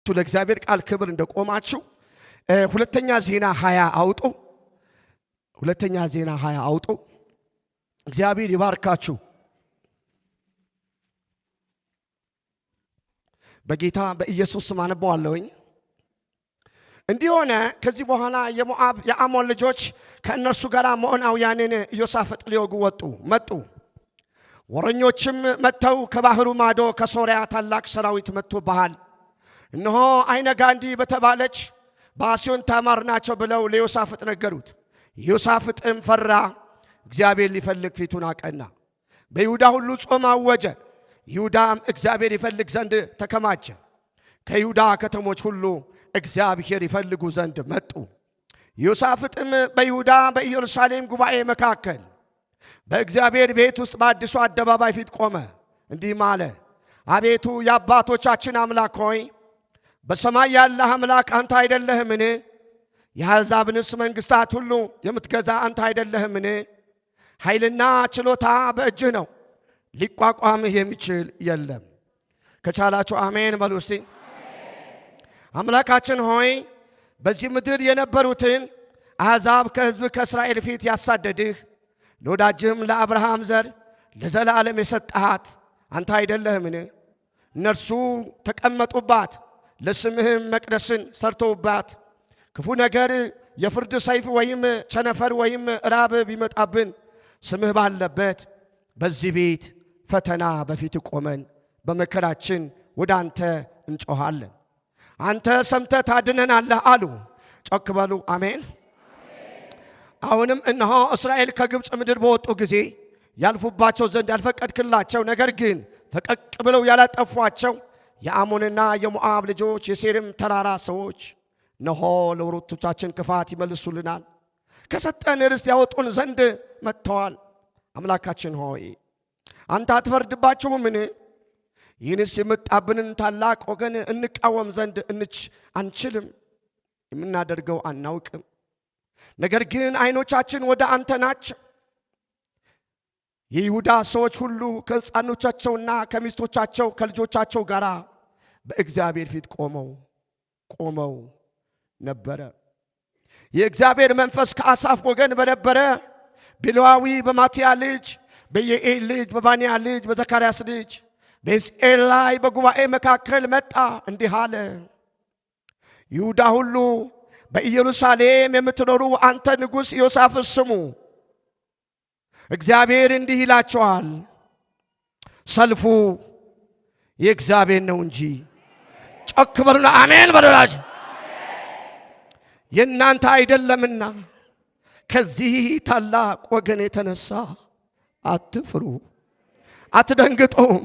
ለእግዚአብሔር ቃል ክብር እንደቆማችሁ ሁለተኛ ዜና 20 አውጡ። ሁለተኛ ዜና 20 አውጡ። እግዚአብሔር ይባርካችሁ። በጌታ በኢየሱስ ስም አነባዋለሁኝ። እንዲህ ሆነ ከዚህ በኋላ የሞዓብ የአሞን ልጆች ከእነርሱ ጋር ሞዓባውያንን ኢዮሳፍጥ ሊወጉ መጡ። ወረኞችም መጥተው ከባህሩ ማዶ ከሶርያ ታላቅ ሰራዊት መጥቶብሃል፣ እነሆ አይነጋንዲ በተባለች በአስዮን ታማር ናቸው ብለው ለኢዮሳፍጥ ነገሩት። ኢዮሳፍጥም ፈራ፣ እግዚአብሔር ሊፈልግ ፊቱን አቀና። በይሁዳ ሁሉ ጾም አወጀ። ይሁዳም እግዚአብሔር ይፈልግ ዘንድ ተከማቸ። ከይሁዳ ከተሞች ሁሉ እግዚአብሔር ይፈልጉ ዘንድ መጡ። ኢዮሳፍጥም በይሁዳ በኢየሩሳሌም ጉባኤ መካከል በእግዚአብሔር ቤት ውስጥ በአዲሱ አደባባይ ፊት ቆመ፣ እንዲህም አለ፣ አቤቱ የአባቶቻችን አምላክ ሆይ በሰማይ ያለህ አምላክ አንተ አይደለህምን? የአሕዛብንስ መንግሥታት ሁሉ የምትገዛ አንተ አይደለህምን? ኃይልና ችሎታ በእጅህ ነው፣ ሊቋቋምህ የሚችል የለም። ከቻላችሁ አሜን በሉ እስቲ። አምላካችን ሆይ በዚህ ምድር የነበሩትን አሕዛብ ከሕዝብ ከእስራኤል ፊት ያሳደድህ ለወዳጅህም ለአብርሃም ዘር ለዘላለም የሰጠሃት አንተ አይደለህምን? እነርሱ ተቀመጡባት፣ ለስምህም መቅደስን ሰርተውባት። ክፉ ነገር የፍርድ ሰይፍ ወይም ቸነፈር ወይም ራብ ቢመጣብን ስምህ ባለበት በዚህ ቤት ፈተና በፊት ቆመን በመከራችን ወደ አንተ እንጮኻለን፣ አንተ ሰምተህ ታድነናለህ አሉ። ጮክ በሉ አሜን። አሁንም እነሆ እስራኤል ከግብፅ ምድር በወጡ ጊዜ ያልፉባቸው ዘንድ ያልፈቀድክላቸው፣ ነገር ግን ፈቀቅ ብለው ያላጠፏቸው የአሞንና የሞዓብ ልጆች የሴርም ተራራ ሰዎች እነሆ ለወሮቶቻችን ክፋት ይመልሱልናል፣ ከሰጠን ርስት ያወጡን ዘንድ መጥተዋል። አምላካችን ሆይ አንተ አትፈርድባቸውምን? ይህንስ የመጣብንን ታላቅ ወገን እንቃወም ዘንድ አንችልም፣ የምናደርገው አናውቅም። ነገር ግን ዓይኖቻችን ወደ አንተ ናቸው። የይሁዳ ሰዎች ሁሉ ከሕፃኖቻቸውና ከሚስቶቻቸው ከልጆቻቸው ጋር በእግዚአብሔር ፊት ቆመው ነበረ። የእግዚአብሔር መንፈስ ከአሳፍ ወገን በነበረ በሌዋዊ በማትያ ልጅ በየኤል ልጅ በባንያ ልጅ በዘካርያስ ልጅ በሕዝቅኤል ላይ በጉባኤ መካከል መጣ፣ እንዲህ አለ፣ ይሁዳ ሁሉ በኢየሩሳሌም የምትኖሩ አንተ ንጉሥ ኢዮሳፍጥ ስሙ፣ እግዚአብሔር እንዲህ ይላቸዋል፣ ሰልፉ የእግዚአብሔር ነው እንጂ። ጮክ በሉና አሜን በሉላች። የእናንተ አይደለምና ከዚህ ታላቅ ወገን የተነሳ አትፍሩ፣ አትደንግጡም።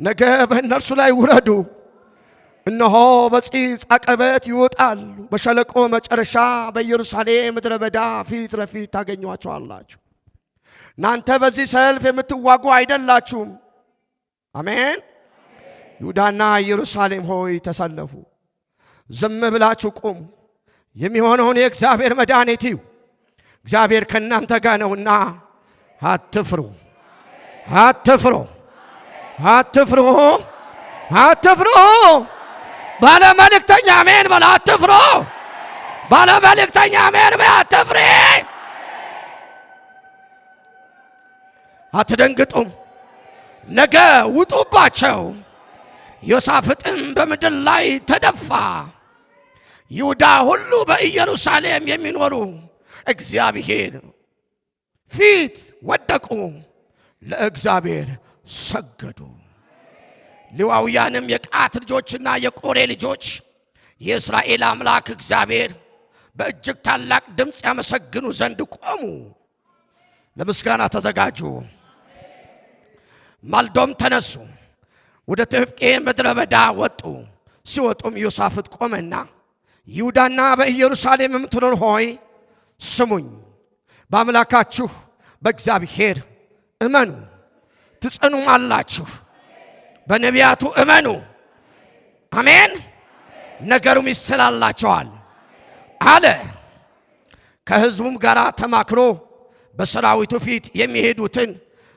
ነገ በእነርሱ ላይ ውረዱ። እነሆ በጺጽ አቀበት ይወጣሉ፣ በሸለቆ መጨረሻ በኢየሩሳሌም ምድረ በዳ ፊት ለፊት ታገኟቸዋላችሁ። እናንተ በዚህ ሰልፍ የምትዋጉ አይደላችሁም። አሜን። ይሁዳና ኢየሩሳሌም ሆይ ተሰለፉ፣ ዝም ብላችሁ ቁሙ። የሚሆነውን የእግዚአብሔር መድኃኒት እዩ፣ እግዚአብሔር ከእናንተ ጋር ነውና አትፍሩ፣ አትፍሩ፣ አትፍሩ፣ አትፍሩ። ባለ መልእክተኛ አሜን በል። አትፍሩ። ባለ መልእክተኛ አሜን በል። አትፍሪ፣ አትደንግጡም። ነገ ውጡባቸው። ኢዮሳፍጥም በምድር ላይ ተደፋ። ይሁዳ ሁሉ በኢየሩሳሌም የሚኖሩ እግዚአብሔር ፊት ወደቁ፣ ለእግዚአብሔር ሰገዱ። ሌዋውያንም የቀዓት ልጆችና የቆሬ ልጆች የእስራኤል አምላክ እግዚአብሔር በእጅግ ታላቅ ድምፅ ያመሰግኑ ዘንድ ቆሙ፣ ለምስጋና ተዘጋጁ። ማልዶም ተነሱ፣ ወደ ተፍቄ ምድረ በዳ ወጡ። ሲወጡም ኢዮሳፍጥ ቆመና ይሁዳና በኢየሩሳሌም የምትኖሩ ሆይ ስሙኝ፣ በአምላካችሁ በእግዚአብሔር እመኑ ትጸኑም አላችሁ፣ በነቢያቱ እመኑ አሜን፣ ነገሩም ይሰላላቸዋል አለ። ከሕዝቡም ጋር ተማክሮ በሰራዊቱ ፊት የሚሄዱትን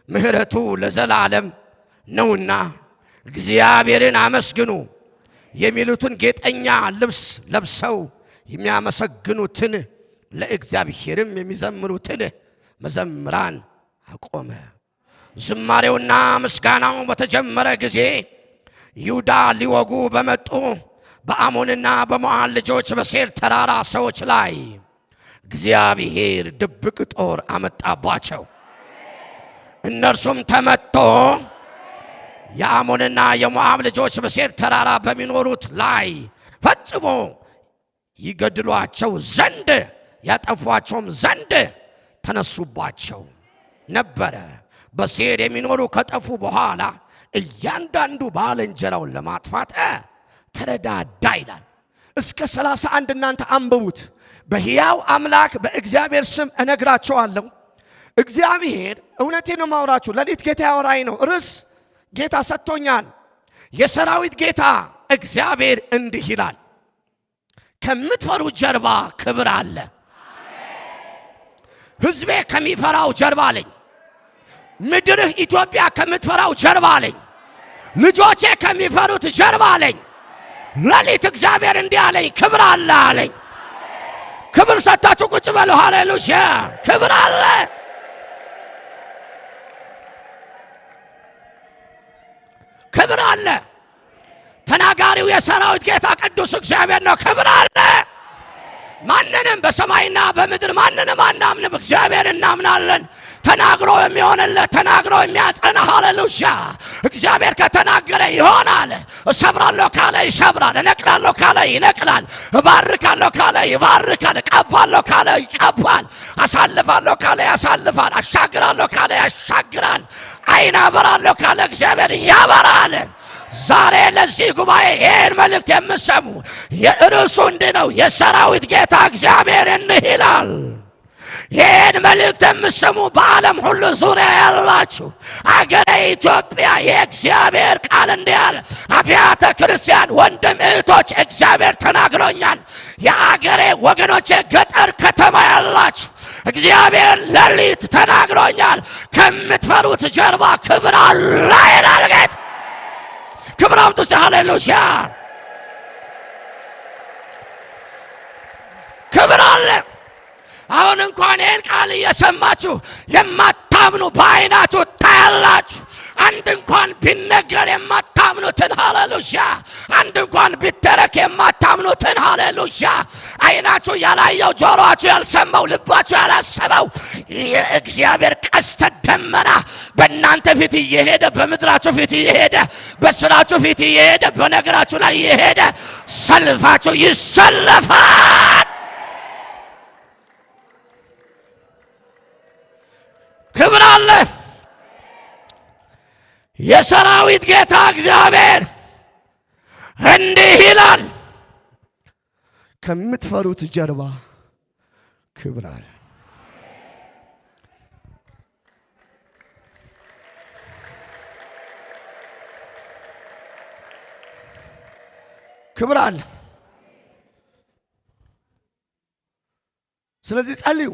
ምሕረቱ ለዘላለም ነውና እግዚአብሔርን አመስግኑ የሚሉትን ጌጠኛ ልብስ ለብሰው የሚያመሰግኑትን ለእግዚአብሔርም የሚዘምሩትን መዘምራን አቆመ። ዝማሬውና ምስጋናው በተጀመረ ጊዜ ይሁዳ ሊወጉ በመጡ በአሞንና በሞዓብ ልጆች በሴር ተራራ ሰዎች ላይ እግዚአብሔር ድብቅ ጦር አመጣባቸው። እነርሱም ተመቶ የአሞንና የሞዓብ ልጆች በሴር ተራራ በሚኖሩት ላይ ፈጽሞ ይገድሏቸው ዘንድ ያጠፏቸውም ዘንድ ተነሱባቸው ነበረ። በሴር የሚኖሩ ከጠፉ በኋላ እያንዳንዱ ባልንጀራውን ለማጥፋት ተረዳዳ ይላል። እስከ 31 እናንተ አንብቡት። በሕያው አምላክ በእግዚአብሔር ስም እነግራቸዋለሁ። እግዚአብሔር እውነቴን ነው ማውራችሁ። ለሊት ጌታ ያወራኝ ነው። ርዕስ ጌታ ሰጥቶኛል። የሰራዊት ጌታ እግዚአብሔር እንዲህ ይላል፣ ከምትፈሩ ጀርባ ክብር አለ። ሕዝቤ ከሚፈራው ጀርባ አለኝ። ምድርህ ኢትዮጵያ ከምትፈራው ጀርባ አለኝ። ልጆቼ ከሚፈሩት ጀርባ አለኝ። ለሊት እግዚአብሔር እንዲህ አለኝ፣ ክብር አለ አለኝ። ክብር ሰጣችሁ ቁጭ በሉ። ሃሌሉያ! ክብር አለ። ክብር አለ። ተናጋሪው የሰራዊት ጌታ ቅዱስ እግዚአብሔር ነው። ክብር አለ። ማንንም በሰማይና በምድር ማንንም አናምንም፣ እግዚአብሔር እናምናለን። ተናግሮ የሚሆንለት ተናግሮ የሚያጸና ሃሌሉያ! እግዚአብሔር ከተናገረ ይሆናል። እሰብራለሁ ካለ ይሰብራል። እነቅላለሁ ካለ ይነቅላል። እባርካለሁ ካለ ይባርካል። እቀባለሁ ካለ ይቀባል። አሳልፋለሁ ካለ ያሳልፋል። አሻግራለሁ ካለ ያሻግራል። አይን አበራለሁ ካለ እግዚአብሔር ያበራል። ዛሬ ለዚህ ጉባኤ ይህን መልእክት የምሰሙ የርዕሱ እንዲህ ነው፣ የሰራዊት ጌታ እግዚአብሔር እንዲህ ይላል። ይህን መልእክት የምሰሙ በዓለም ሁሉ ዙሪያ ያላችሁ አገሬ ኢትዮጵያ የእግዚአብሔር ቃል እንዲህ አለ። አብያተ ክርስቲያን ወንድም እህቶች እግዚአብሔር ተናግሮኛል። የአገሬ ወገኖቼ ገጠር ከተማ ያላችሁ እግዚአብሔር ለሊት ተናግሮኛል። ከምትፈሩት ጀርባ ክብር አለ ይላል ጌታ። ክብር አምጡ። ሃሌሉያ! ክብር አለ። አሁን እንኳን ይህን ቃል እየሰማችሁ የማታምኑ በዓይናችሁ ታያላችሁ። አንድ እንኳን ቢነገር የማታምኑትን ሃሌሉያ! አንድ እንኳን ቢተረክ የማታምኑትን ሃሌሉያ! ዓይናችሁ ያላየው ጆሮአችሁ ያልሰማው ልባችሁ ያላሰበው የእግዚአብሔር ቀስተ ደመና በእናንተ ፊት እየሄደ በምድራችሁ ፊት እየሄደ በስራችሁ ፊት እየሄደ በነገራችሁ ላይ እየሄደ ሰልፋችሁ ይሰለፋል። ክብር አለ። የሰራዊት ጌታ እግዚአብሔር እንዲህ ይላል፣ ከምትፈሩት ጀርባ ክብር አለ። ክብር አለ። ስለዚህ ጸልዩ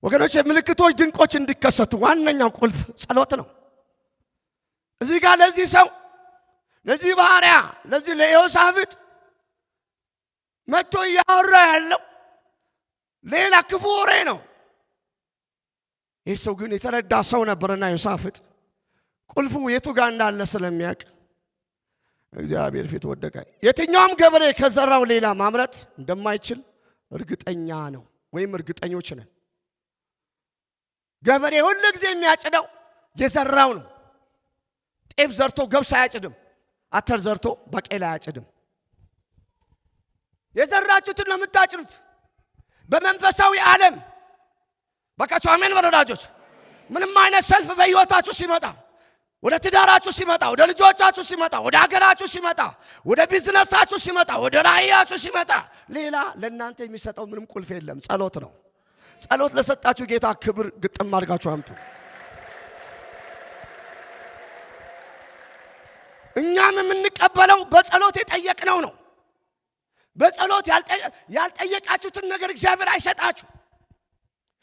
ወገኖች። ምልክቶች ድንቆች እንዲከሰቱ ዋነኛው ቁልፍ ጸሎት ነው። እዚህ ጋር ለዚህ ሰው ለዚህ ባሪያ ለዚህ ለዮሳፍጥ መጥቶ እያወራ ያለው ሌላ ክፉ ወሬ ነው። ይህ ሰው ግን የተረዳ ሰው ነበርና ዮሳፍጥ ቁልፉ የቱ ጋር እንዳለ ስለሚያውቅ እግዚአብሔር ፊት ወደቀ። የትኛውም ገበሬ ከዘራው ሌላ ማምረት እንደማይችል እርግጠኛ ነው፣ ወይም እርግጠኞች ነን። ገበሬ ሁሉ ጊዜ የሚያጭደው የዘራው ነው። ጤፍ ዘርቶ ገብስ አያጭድም። አተር ዘርቶ ባቄላ አያጭድም። የዘራችሁትን ነው የምታጭዱት። በመንፈሳዊ ዓለም በቃችሁ አሜን ወዳጆች። ምንም አይነት ሰልፍ በሕይወታችሁ ሲመጣ፣ ወደ ትዳራችሁ ሲመጣ፣ ወደ ልጆቻችሁ ሲመጣ፣ ወደ ሀገራችሁ ሲመጣ፣ ወደ ቢዝነሳችሁ ሲመጣ፣ ወደ ራእያችሁ ሲመጣ ሌላ ለእናንተ የሚሰጠው ምንም ቁልፍ የለም። ጸሎት ነው። ጸሎት ለሰጣችሁ ጌታ ክብር ግጥም አድርጋችሁ አምጡ። እኛም የምንቀበለው በጸሎት የጠየቅነው ነው። በጸሎት ያልጠየቃችሁትን ነገር እግዚአብሔር አይሰጣችሁ።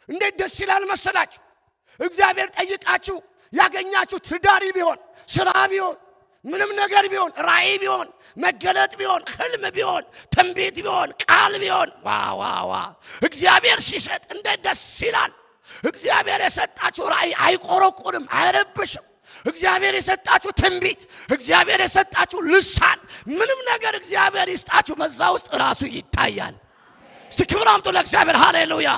እንዴት ደስ ይላል መሰላችሁ! እግዚአብሔር ጠይቃችሁ ያገኛችሁ ትዳሪ ቢሆን፣ ስራ ቢሆን፣ ምንም ነገር ቢሆን ራእይ ቢሆን መገለጥ ቢሆን ህልም ቢሆን ትንቢት ቢሆን ቃል ቢሆን ዋ እግዚአብሔር ሲሰጥ እንዴት ደስ ይላል። እግዚአብሔር የሰጣችሁ ራእይ አይቆረቁርም፣ አይረብሽም። እግዚአብሔር የሰጣችሁ ትንቢት፣ እግዚአብሔር የሰጣችሁ ልሳን፣ ምንም ነገር እግዚአብሔር ይስጣችሁ፣ በዛ ውስጥ ራሱ ይታያል። እስቲ ክብር አምጡ ለእግዚአብሔር። ሃሌሉያ።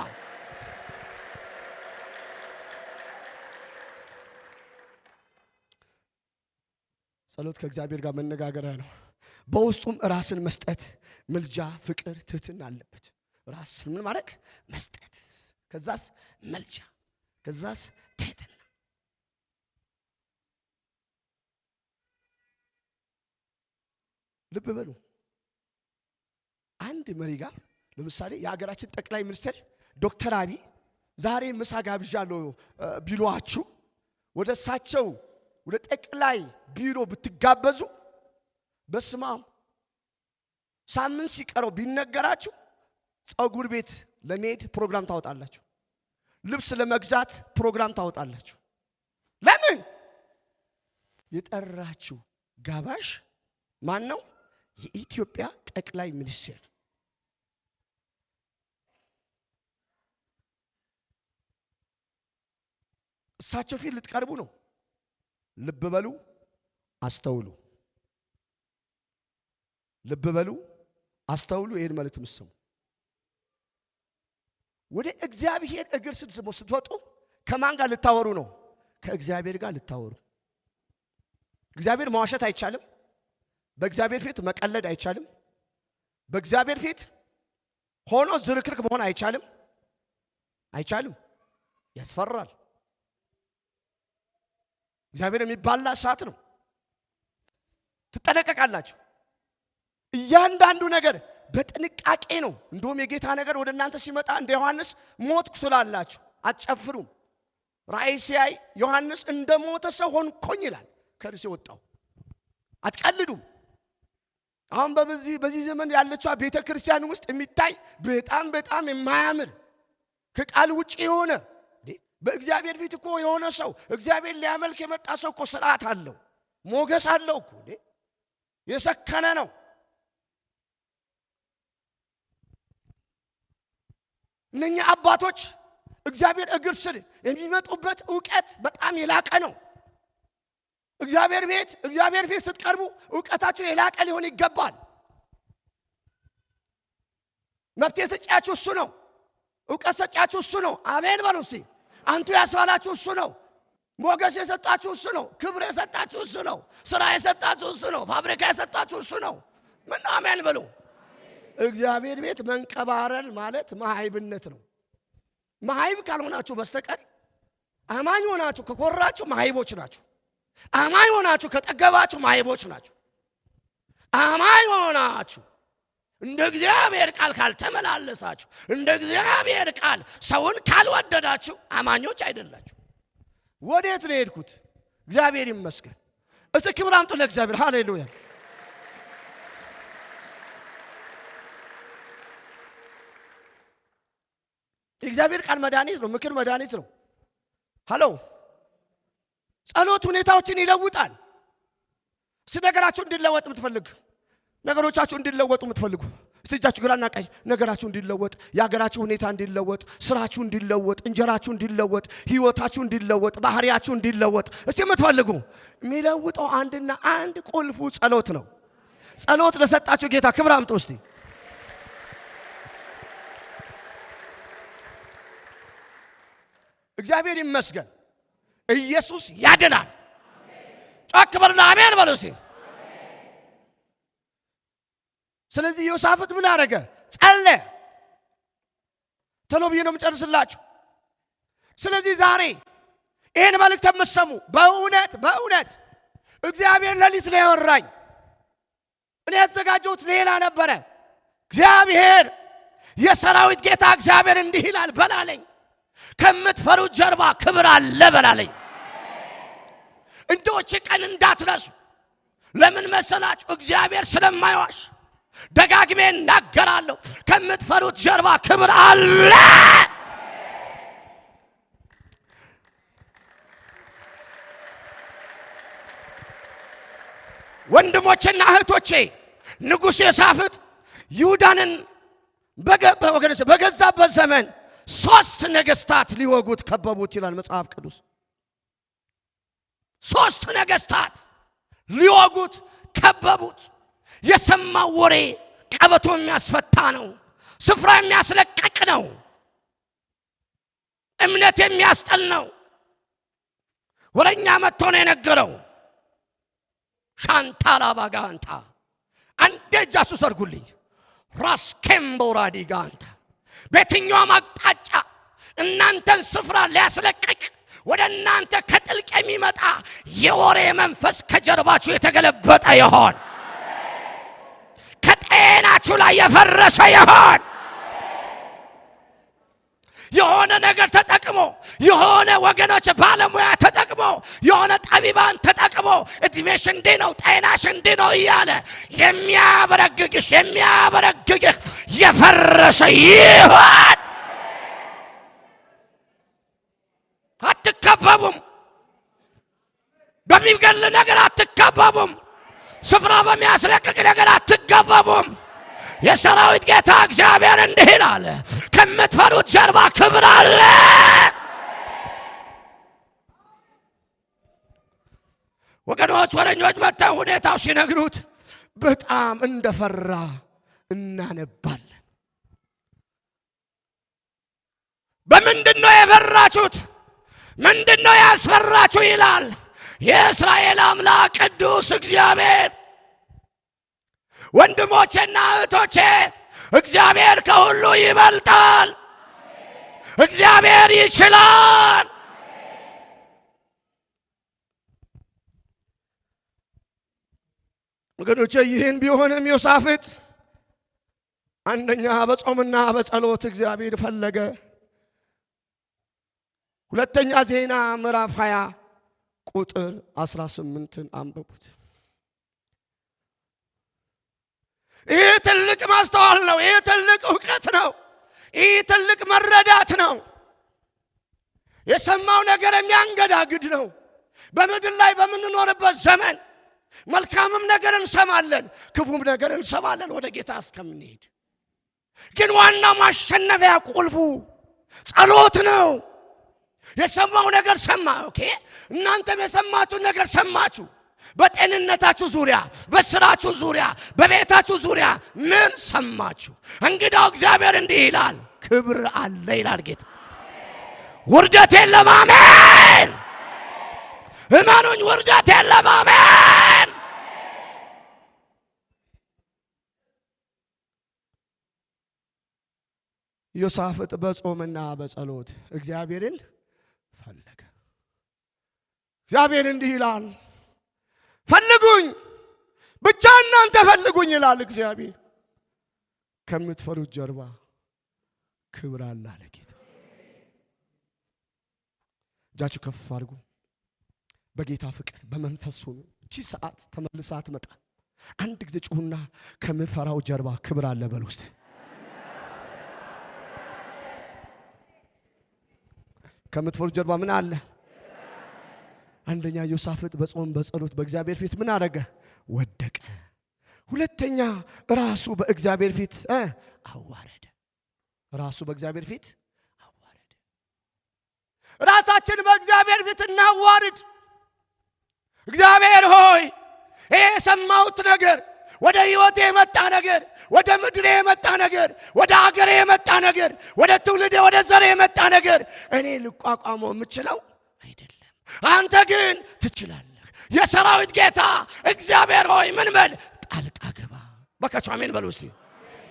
ጸሎት ከእግዚአብሔር ጋር መነጋገሪያ ነው። በውስጡም ራስን መስጠት፣ ምልጃ፣ ፍቅር፣ ትህትና አለበት። ራስን ምን ማድረግ? መስጠት። ከዛስ መልጃ፣ ከዛስ ትህትና። ልብ በሉ። አንድ መሪ ጋር ለምሳሌ የሀገራችን ጠቅላይ ሚኒስትር ዶክተር አብይ ዛሬ ምሳ ጋብዣለሁ ቢሏችሁ ወደ እሳቸው ወደ ጠቅላይ ቢሮ ብትጋበዙ በስማም ሳምንት ሲቀረው ቢነገራችሁ ጸጉር ቤት ለመሄድ ፕሮግራም ታወጣላችሁ፣ ልብስ ለመግዛት ፕሮግራም ታወጣላችሁ። ለምን? የጠራችሁ ጋባዥ ማን ነው? የኢትዮጵያ ጠቅላይ ሚኒስትር። እሳቸው ፊት ልትቀርቡ ነው። ልብ በሉ፣ አስተውሉ። ልብ በሉ፣ አስተውሉ። ይሄን መልእክት ምስሙ። ወደ እግዚአብሔር እግር ስር ስትወጡ ከማን ጋር ልታወሩ ነው? ከእግዚአብሔር ጋር ልታወሩ። እግዚአብሔር መዋሸት አይቻልም። በእግዚአብሔር ፊት መቀለድ አይቻልም። በእግዚአብሔር ፊት ሆኖ ዝርክርክ መሆን አይቻልም። አይቻልም። ያስፈራል። እግዚአብሔር የሚባላ እሳት ነው። ትጠነቀቃላችሁ። እያንዳንዱ ነገር በጥንቃቄ ነው። እንደውም የጌታ ነገር ወደ እናንተ ሲመጣ እንደ ዮሐንስ ሞትኩ ትላላችሁ፣ አትጨፍሩም። ራእይ ሲያይ ዮሐንስ እንደ ሞተ ሰው ሆንኩኝ ይላል። ከርስ ወጣው። አትቀልዱም። አሁን በዚህ ዘመን ያለችው ቤተ ክርስቲያን ውስጥ የሚታይ በጣም የማያምር ከቃል ውጪ የሆነ በእግዚአብሔር ፊት እኮ የሆነ ሰው እግዚአብሔር ሊያመልክ የመጣ ሰው እኮ ስርዓት አለው፣ ሞገስ አለው እኮ የሰከነ ነው። እነኛ አባቶች እግዚአብሔር እግር ስር የሚመጡበት ዕውቀት በጣም የላቀ ነው። እግዚአብሔር ፊት ስትቀርቡ ዕውቀታችሁ የላቀ ሊሆን ይገባል። መፍትሄ ሰጫችሁ እሱ ነው። ዕውቀት ሰጫችሁ እሱ ነው። አሜን በሉ እስቲ። አንቱ ያስባላችሁ እሱ ነው። ሞገስ የሰጣችሁ እሱ ነው። ክብር የሰጣችሁ እሱ ነው። ስራ የሰጣችሁ እሱ ነው። ፋብሪካ የሰጣችሁ እሱ ነው። ምን አሜን በሉ። እግዚአብሔር ቤት መንቀባረል ማለት መሃይብነት ነው። መሃይብ ካልሆናችሁ በስተቀር አማኝ ሆናችሁ ከኮራችሁ መሃይቦች ናችሁ። አማኝ ሆናችሁ ከጠገባችሁ መሃይቦች ናችሁ። አማኝ ሆናችሁ እንደ እግዚአብሔር ቃል ካልተመላለሳችሁ፣ እንደ እግዚአብሔር ቃል ሰውን ካልወደዳችሁ አማኞች አይደላችሁ። ወዴት ነው የሄድኩት? እግዚአብሔር ይመስገን። እስቲ ክብር አምጡ ለእግዚአብሔር። ሃሌሉያ። የእግዚአብሔር ቃል መድኃኒት ነው። ምክር መድኃኒት ነው። ሃሎ ጸሎት ሁኔታዎችን ይለውጣል። ነገራችሁ እንዲለወጥ የምትፈልጉ ነገሮቻችሁ እንዲለወጡ የምትፈልጉ እስቲ እጃችሁ ግራና ቀኝ ነገራችሁ እንዲለወጥ፣ የሀገራችሁ ሁኔታ እንዲለወጥ፣ ስራችሁ እንዲለወጥ፣ እንጀራችሁ እንዲለወጥ፣ ህይወታችሁ እንዲለወጥ፣ ባህሪያችሁ እንዲለወጥ እስቲ የምትፈልጉ የሚለውጠው አንድና አንድ ቁልፉ ጸሎት ነው። ጸሎት ለሰጣችሁ ጌታ ክብር አምጡ እስቲ። እግዚአብሔር ይመስገን። ኢየሱስ ያድናል። ጮክ በሉና አሜን በሉ እስቲ። ስለዚህ ዮሳፍጥ ምን አደረገ? ጸለየ። ቶሎ ብዬ ነው የምጨርስላችሁ። ስለዚህ ዛሬ ይሄን መልእክት የምትሰሙ በእውነት እግዚአብሔር ሌሊት ነው ያወራኝ። እኔ ያዘጋጀሁት ሌላ ነበረ። እግዚአብሔር የሰራዊት ጌታ እግዚአብሔር እንዲህ ይላል በላለኝ፣ ከምትፈሩት ጀርባ ክብር አለ በላለኝ። እንደውች ቀን እንዳትረሱ። ለምን መሰላችሁ? እግዚአብሔር ስለማይዋሽ ደጋግሜ እናገራለሁ። ከምትፈሩት ጀርባ ክብር አለ። ወንድሞቼና እህቶቼ ንጉሥ ዮሳፍጥ ይሁዳንን በገዛበት ዘመን 3 ነገሥታት ሊወጉት ከበቡት ይላል መጽሐፍ ቅዱስ። 3 ነገሥታት ሊወጉት ከበቡት። የሰማው ወሬ ቀበቶ የሚያስፈታ ነው። ስፍራ የሚያስለቅቅ ነው። እምነት የሚያስጠል ነው። ወረኛ መጥቶ ነው የነገረው። ሻንታላ ባጋንታ አንዴ እጃችሁ ሰርጉልኝ። ራስ ኬምቦራዲ ጋንታ በየትኛውም አቅጣጫ እናንተን ስፍራ ሊያስለቅቅ ወደ እናንተ ከጥልቅ የሚመጣ የወሬ መንፈስ ከጀርባችሁ የተገለበጠ ይሆን። ከጤናችሁ ላይ የፈረሰ ይሆን። የሆነ ነገር ተጠቅሞ የሆነ ወገኖች ባለሙያ ተጠቅሞ የሆነ ጠቢባን ተጠቅሞ እድሜሽ እንዲህ ነው ጤናሽ እንዲህ ነው እያለ የሚያበረግግሽ የሚያበረግግህ የፈረሰ ይሆን። አትከበቡም። በሚገል ነገር አትከበቡም። ስፍራ በሚያስለቅቅ ነገር አትከበቡም። የሰራዊት ጌታ እግዚአብሔር እንዲህ ይላል፣ ከምትፈሩት ጀርባ ክብር አለ። ወገኖች ወረኞች መጥተው ሁኔታው ሲነግሩት በጣም እንደፈራ እናነባለን። በምንድነው የፈራችሁት? ምንድነው ያስፈራችሁ ይላል የእስራኤል አምላክ ቅዱስ እግዚአብሔር። ወንድሞቼና እህቶቼ እግዚአብሔር ከሁሉ ይበልጣል። እግዚአብሔር ይችላል። ወገኖቼ ይህን ቢሆንም ዮሳፍጥ አንደኛ በጾምና በጸሎት እግዚአብሔር ፈለገ። ሁለተኛ ዜና ምዕራፍ 20 ቁጥር 18ን አንብቡት። ይህ ትልቅ ማስተዋል ነው። ይህ ትልቅ ዕውቀት ነው። ይህ ትልቅ መረዳት ነው። የሰማው ነገር የሚያንገዳግድ ነው። በምድር ላይ በምንኖርበት ዘመን መልካምም ነገር እንሰማለን፣ ክፉም ነገር እንሰማለን ወደ ጌታ እስከምንሄድ። ግን ዋናው ማሸነፊያ ቁልፉ ጸሎት ነው። የሰማው ነገር ሰማ። ኦኬ፣ እናንተም የሰማችሁ ነገር ሰማችሁ። በጤንነታችሁ ዙሪያ፣ በስራችሁ ዙሪያ፣ በቤታችሁ ዙሪያ ምን ሰማችሁ? እንግዲያው እግዚአብሔር እንዲህ ይላል፣ ክብር አለ ይላል ጌታ። ውርደት የለም። አሜን። እመኑኝ፣ ውርደት የለም። አሜን። ዮሳፍጥ በጾምና በጸሎት እግዚአብሔርን ፈለገ። እግዚአብሔር እንዲህ ይላል፣ ፈልጉኝ፣ ብቻ እናንተ ፈልጉኝ ይላል እግዚአብሔር። ከምትፈሩት ጀርባ ክብር አለ አለ ጌታ። እጃችሁ ከፍ አድርጉ። በጌታ ፍቅር በመንፈስ ሁኑ። እቺ ሰዓት ተመልሳ አትመጣ። አንድ ጊዜ ጩሁና ከምፈራው ጀርባ ክብር አለ በል ውስጥ። ከምትፈሩት ጀርባ ምን አለ? አንደኛ ዮሳፍጥ በጾም በጸሎት በእግዚአብሔር ፊት ምን አረገ? ወደቀ። ሁለተኛ ራሱ በእግዚአብሔር ፊት አዋረደ። ራሱ በእግዚአብሔር ፊት አዋረደ። ራሳችን በእግዚአብሔር ፊት እናዋርድ። እግዚአብሔር ሆይ ይሄ የሰማሁት ነገር፣ ወደ ህይወቴ የመጣ ነገር፣ ወደ ምድሬ የመጣ ነገር፣ ወደ አገሬ የመጣ ነገር፣ ወደ ትውልዴ ወደ ዘሬ የመጣ ነገር እኔ ልቋቋመው የምችለው አይደለም። አንተ ግን ትችላለህ። የሰራዊት ጌታ እግዚአብሔር ሆይ ምን በል? ጣልቃ ግባ። በካችሁ አሜን በሉ እስቲ።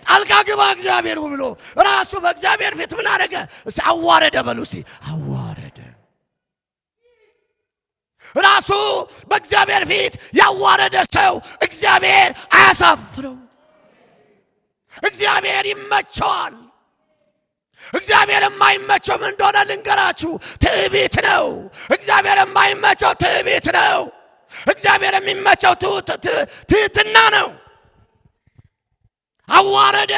ጣልቃ ግባ እግዚአብሔር ብሎ ራሱ በእግዚአብሔር ፊት ምን አደረገ? እስቲ አዋረደ በሉ እስቲ። አዋረደ። ራሱ በእግዚአብሔር ፊት ያዋረደ ሰው እግዚአብሔር አያሳፍረው። እግዚአብሔር ይመቸዋል። እግዚአብሔር የማይመቸው ምን እንደሆነ ልንገራችሁ፣ ትዕቢት ነው። እግዚአብሔር የማይመቸው ትዕቢት ነው። እግዚአብሔር የሚመቸው ትህትና ነው። አዋረደ።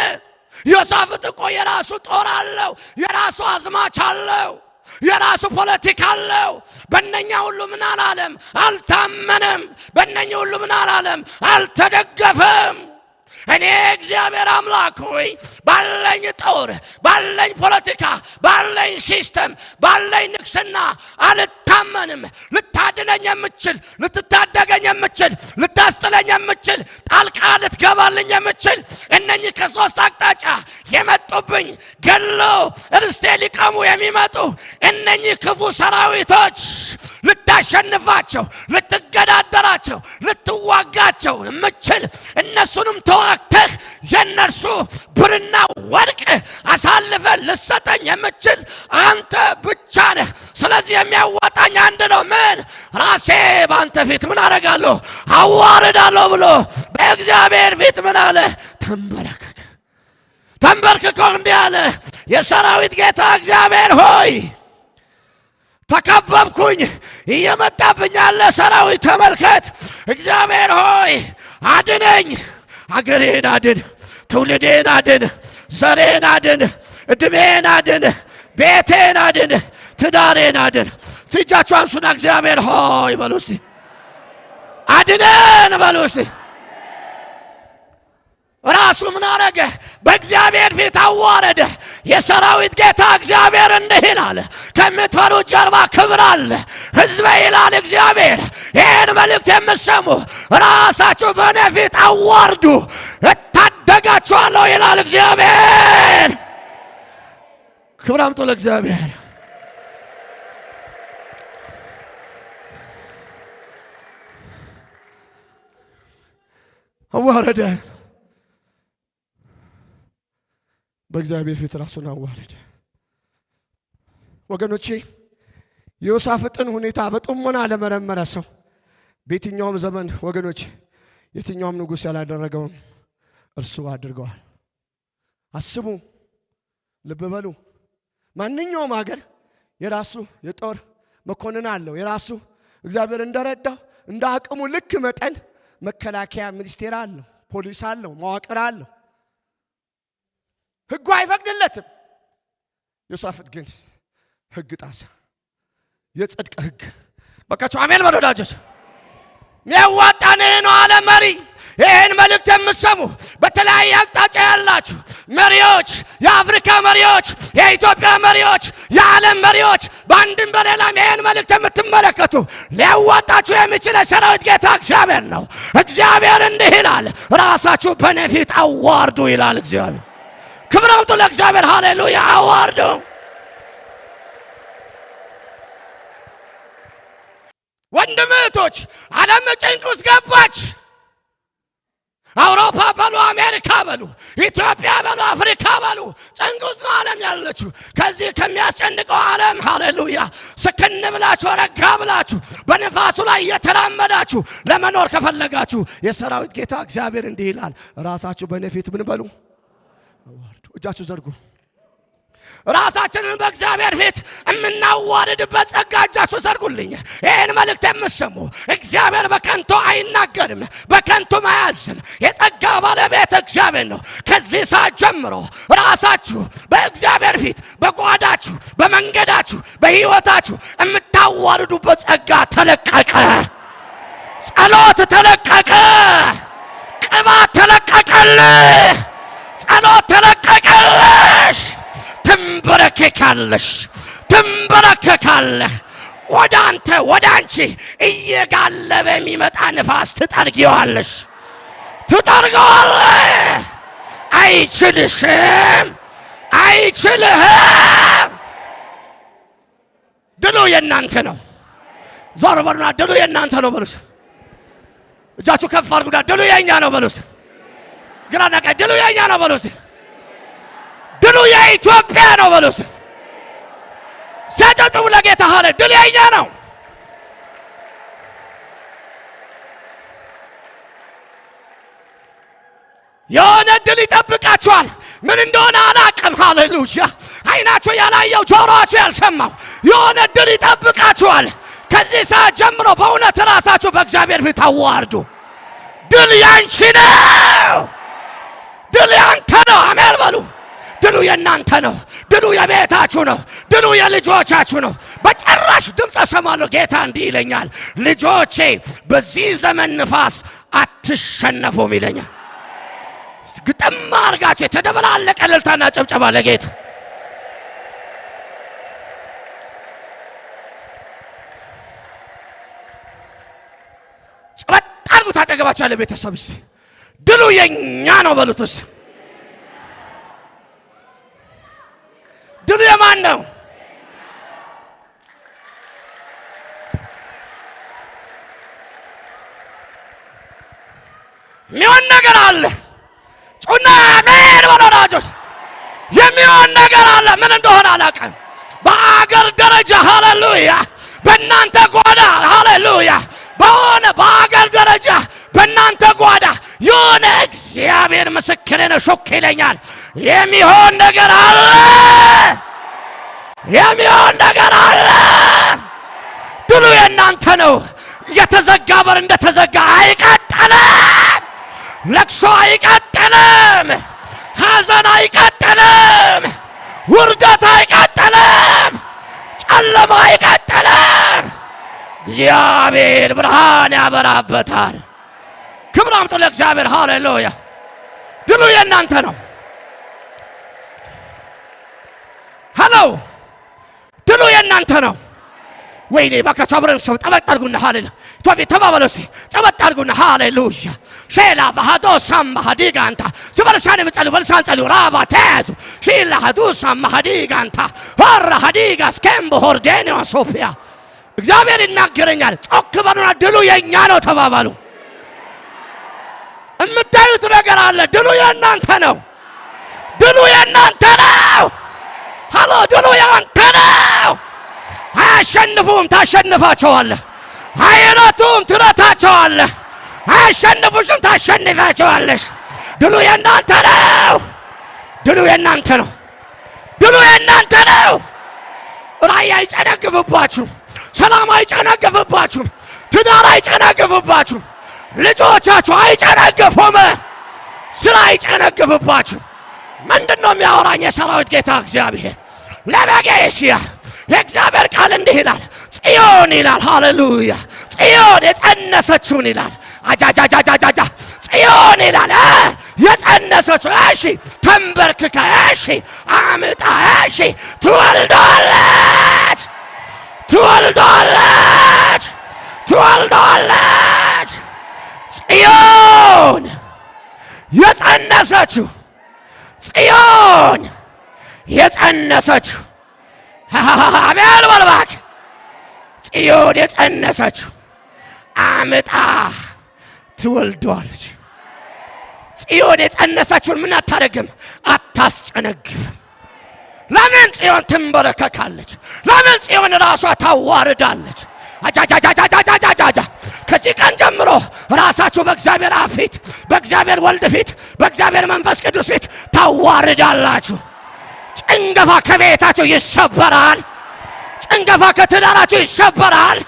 ዮሳፍጥ እኮ የራሱ ጦር አለው፣ የራሱ አዝማች አለው። የራሱ ፖለቲካ አለው። በእነኛ ሁሉ ምን አላለም? አልታመነም። በእነኛ ሁሉ ምን አላለም? አልተደገፈም። እኔ እግዚአብሔር አምላክ ሆይ ባለኝ ጦር፣ ባለኝ ፖለቲካ፣ ባለኝ ሲስተም፣ ባለኝ ንግስና አልታመንም። ልታድነኝ የምችል፣ ልትታደገኝ የምችል፣ ልታስጥለኝ የምችል፣ ጣልቃ ልትገባልኝ የምችል እነኚህ ከሶስት አቅጣጫ የመጡብኝ ገሎ ርስቴ ሊቀሙ የሚመጡ እነኚህ ክፉ ሰራዊቶች ልታሸንፋቸው፣ ልትገዳደራቸው፣ ልትዋጋቸው የምችል እነሱንም ተዋግተህ የነርሱ ብርና ወርቅ አሳልፈ ልሰጠኝ የምችል አንተ ብቻ ነህ። ስለዚህ የሚያዋጣኝ አንድ ነው። ምን? ራሴ በአንተ ፊት ምን አደርጋለሁ? አዋርዳለሁ ብሎ በእግዚአብሔር ፊት ምን አለ? ተንበረከከ። ተንበርክኮ እንዲህ አለ፣ የሰራዊት ጌታ እግዚአብሔር ሆይ ተከበብኩኝ፣ እየመጣብኝ ያለ ሰራዊት ተመልከት። እግዚአብሔር ሆይ አድነኝ፣ አገሬን አድን፣ ትውልዴን አድን፣ ዘሬን አድን፣ እድሜን አድን፣ ቤቴን አድን፣ ትዳሬን አድን። እጃችሁ አንሱና እግዚአብሔር ሆይ በሉ እስቲ፣ አድነን በሉ እስቲ። ራሱ ምን አረገ? በእግዚአብሔር ፊት አዋረደ። የሰራዊት ጌታ እግዚአብሔር እንዲህ ይላል፣ ከምትፈሩት ጀርባ ክብር አለ። ሕዝቤ ይላል እግዚአብሔር፣ ይህን መልእክት የምትሰሙ ራሳችሁ በእኔ ፊት አዋርዱ፣ እታደጋችኋለሁ ይላል እግዚአብሔር። ክብር አምጡ ለእግዚአብሔር። አዋረደ። በእግዚአብሔር ፊት ራሱን አዋረደ። ወገኖቼ የዮሳፍጥን ሁኔታ በጥሞና ለመረመረ ሰው በየትኛውም ዘመን ወገኖች የትኛውም ንጉሥ ያላደረገውን እርሱ አድርገዋል። አስቡ፣ ልብ በሉ። ማንኛውም ሀገር የራሱ የጦር መኮንን አለው። የራሱ እግዚአብሔር እንደረዳው እንደ አቅሙ ልክ መጠን መከላከያ ሚኒስቴር አለው፣ ፖሊስ አለው፣ መዋቅር አለው። ሕጉ አይፈቅድለትም። ዮሳፍጥ ግን ሕግ ጣሰ። የጽድቅ ሕግ። በቃችሁ አሜን በሉ ወዳጆች። የሚያዋጣን ነው አለ መሪ። ይህን መልእክት የምትሰሙ በተለያየ አቅጣጫ ያላችሁ መሪዎች፣ የአፍሪካ መሪዎች፣ የኢትዮጵያ መሪዎች፣ የዓለም መሪዎች፣ በአንድም በሌላም ይህን መልእክት የምትመለከቱ ሊያዋጣችሁ የሚችል የሰራዊት ጌታ እግዚአብሔር ነው። እግዚአብሔር እንዲህ ይላል፣ ራሳችሁ በእኔ ፊት አዋርዱ ይላል እግዚአብሔር። ክብር አምጡ ለእግዚአብሔር። ሃሌሉያ። አዋርዱ። ወንድም እህቶች፣ ዓለም ጭንቅ ውስጥ ገባች። አውሮፓ በሉ፣ አሜሪካ በሉ፣ ኢትዮጵያ በሉ፣ አፍሪካ በሉ፣ ጭንቅ ውስጥ ነው ዓለም ያለችው። ከዚህ ከሚያስጨንቀው ዓለም ሃሌሉያ ስክን ብላችሁ ረጋ ብላችሁ በነፋሱ ላይ እየተራመዳችሁ ለመኖር ከፈለጋችሁ የሰራዊት ጌታ እግዚአብሔር እንዲህ ይላል፣ ራሳችሁ በእኔ ፊት ምን በሉ? አዋርዱ። እጃችሁ ዘርጉ። ራሳችንን በእግዚአብሔር ፊት የምናዋርድበት ጸጋ እጃችሁ ዘርጉልኝ። ይህን መልእክት የምትሰሙ እግዚአብሔር በከንቱ አይናገርም፣ በከንቱም አያዝም። የጸጋ ባለቤት እግዚአብሔር ነው። ከዚህ ሰዓት ጀምሮ ራሳችሁ በእግዚአብሔር ፊት በጓዳችሁ፣ በመንገዳችሁ፣ በሕይወታችሁ የምታዋርዱበት ጸጋ ተለቀቀ። ጸሎት ተለቀቀ። ቅባት ተለቀቀልህ። ጸሎት ተለቀቀልሽ። ትንበረከካለሽ፣ ትንበረከካለህ። ወደ አንተ ወደ አንቺ እየጋለበ የሚመጣ ንፋስ ትጠርጊዋለሽ፣ ትጠርገዋለህ። አይችልሽም፣ አይችልህም። ድሉ የእናንተ ነው። ዞር በሉና ድሉ የእናንተ ነው በሉት። እጃችሁ ከፍ አድርጉና ድሉ የኛ ነው በሉት። ግራና ቀኝ ድሉ የኛ ነው በሉት። ድሉ የኢትዮጵያ ነው በሉት። ሲያጨብጭቡ ለጌታ ሆነ ድሉ የኛ ነው። የሆነ ድል ይጠብቃችኋል። ምን እንደሆነ አላቅም። ሃሌሉያ። አይናችሁ ያላየው ጆሮአችሁ ያልሰማው የሆነ ድል ይጠብቃችኋል። ከዚህ ሰዓት ጀምሮ በእውነት ራሳችሁ በእግዚአብሔር ፊት አዋርዱ። ድል ያንቺ ነው። ድል ያንተ ነው። አሜን በሉ። ድሉ የናንተ ነው። ድሉ የቤታችሁ ነው። ድሉ የልጆቻችሁ ነው። በጭራሽ ድምፅ ሰማለሁ። ጌታ እንዲህ ይለኛል፣ ልጆቼ በዚህ ዘመን ንፋስ አትሸነፉም ይለኛል። ግጥም አድርጋችሁ የተደበላለቀ እልልታና ጭብጨባ ለጌታ። ጨበጥ አድርጉት። አጠገባችሁ ያለ ቤተሰብ እስቲ ድሉ የኛ ነው በሉትስ። ድሉ የማን ነው? የሚሆን ነገር አለ። ጩና አሜን ወላጆች፣ የሚሆን ነገር አለ። ምን እንደሆነ አላውቅም። በአገር ደረጃ ሃሌሉያ፣ በእናንተ ጓዳ ሃሌሉያ፣ በአገር ደረጃ በእናንተ ጓዳ የሆነ እግዚአብሔር ምስክሬ ነው ሾክ ይለኛል። የሚሆን ነገር አለ። የሚሆን ነገር አለ። ድሉ የእናንተ ነው። የተዘጋ በር እንደተዘጋ አይቀጥልም። ለቅሶ አይቀጥልም። ሐዘን አይቀጥልም። ውርደት አይቀጥልም። ጨለማ አይቀጥልም። እግዚአብሔር ብርሃን ያበራበታል። ክብር አምጡ ለእግዚአብሔር። ሃሌሉያ። ድሉ የእናንተ ነው። ሃሎ ድሉ የእናንተ ነው። ወይኔ ባካችሁ አብረን ሰው ጠበቅ አድርጉና ሃሌሉያ ኢትዮጵያ ተባባሉ እስቲ ጠበቅ አድርጉና ሃሌሉያ ሼላ ባሃዶ ሳምሃዲጋንታ ሲበርሳኔ መጸሉ በልሳን ጸሉ ራባ ተያዙ ሺላ ሃዱ ሳምሃዲጋንታ ሆራ ሃዲጋ ስኬምቦ ሆርዴኒዮ ሶፊያ እግዚአብሔር ይናገረኛል። ጮክ በሉና ድሉ የኛ ነው ተባባሉ። እምታዩት ነገር አለ። ድሉ የእናንተ ነው። ድሉ የእናንተ ነው። ሃሎ ድሉ የእናንተ ነው። አያሸንፉም፣ ታሸንፋቸዋለህ። አይረቱም፣ ትረታቸዋለህ። አያሸንፉሽም፣ ታሸንፋቸዋለሽ። ድሉ የእናንተ ነው። ድሉ የእናንተ ነው። ድሉ የእናንተ ነው። ራእይ አይጨነግፍባችሁም። ሰላም አይጨነግፍባችሁም። ትዳር አይጨነግፍባችሁም። ልጆቻችሁ አይጨነግፉም። ስራ አይጨነግፍባችሁም። ምንድነው የሚያወራኝ? የሰራዊት ጌታ እግዚአብሔር ለበጌሽያ የእግዚአብሔር ቃል እንዲህ ይላል፣ ጽዮን ይላል። ሃሌሉያ ጽዮን የጸነሰችውን ይላል። አጃጃጃጃጃ ጽዮን ይላል የጸነሰችው። እሺ ተንበርክካ፣ እሺ አምጣ፣ እሺ ትወልዳለች፣ ትወልዳለች፣ ትወልዳለች። ጽዮን የጸነሰችው፣ ጽዮን የጸነሰችው አሜን በልባክ። ጽዮን የጸነሰችው አምጣ ትወልደዋለች። ጽዮን የጸነሰችውን ምን አታረግም? አታስጨነግፍም። ለምን ጽዮን ትንበረከካለች? ለምን ጽዮን ራሷ ታዋርዳለች? አጃጃጃጃጃጃጃ ከዚህ ቀን ጀምሮ ራሳችሁ በእግዚአብሔር አብ ፊት፣ በእግዚአብሔር ወልድ ፊት፣ በእግዚአብሔር መንፈስ ቅዱስ ፊት ታዋርዳላችሁ። ጭንገፋ ከቤታችሁ ይሰበራል። ጭንገፋ ከትዳራችሁ ይሰበራል።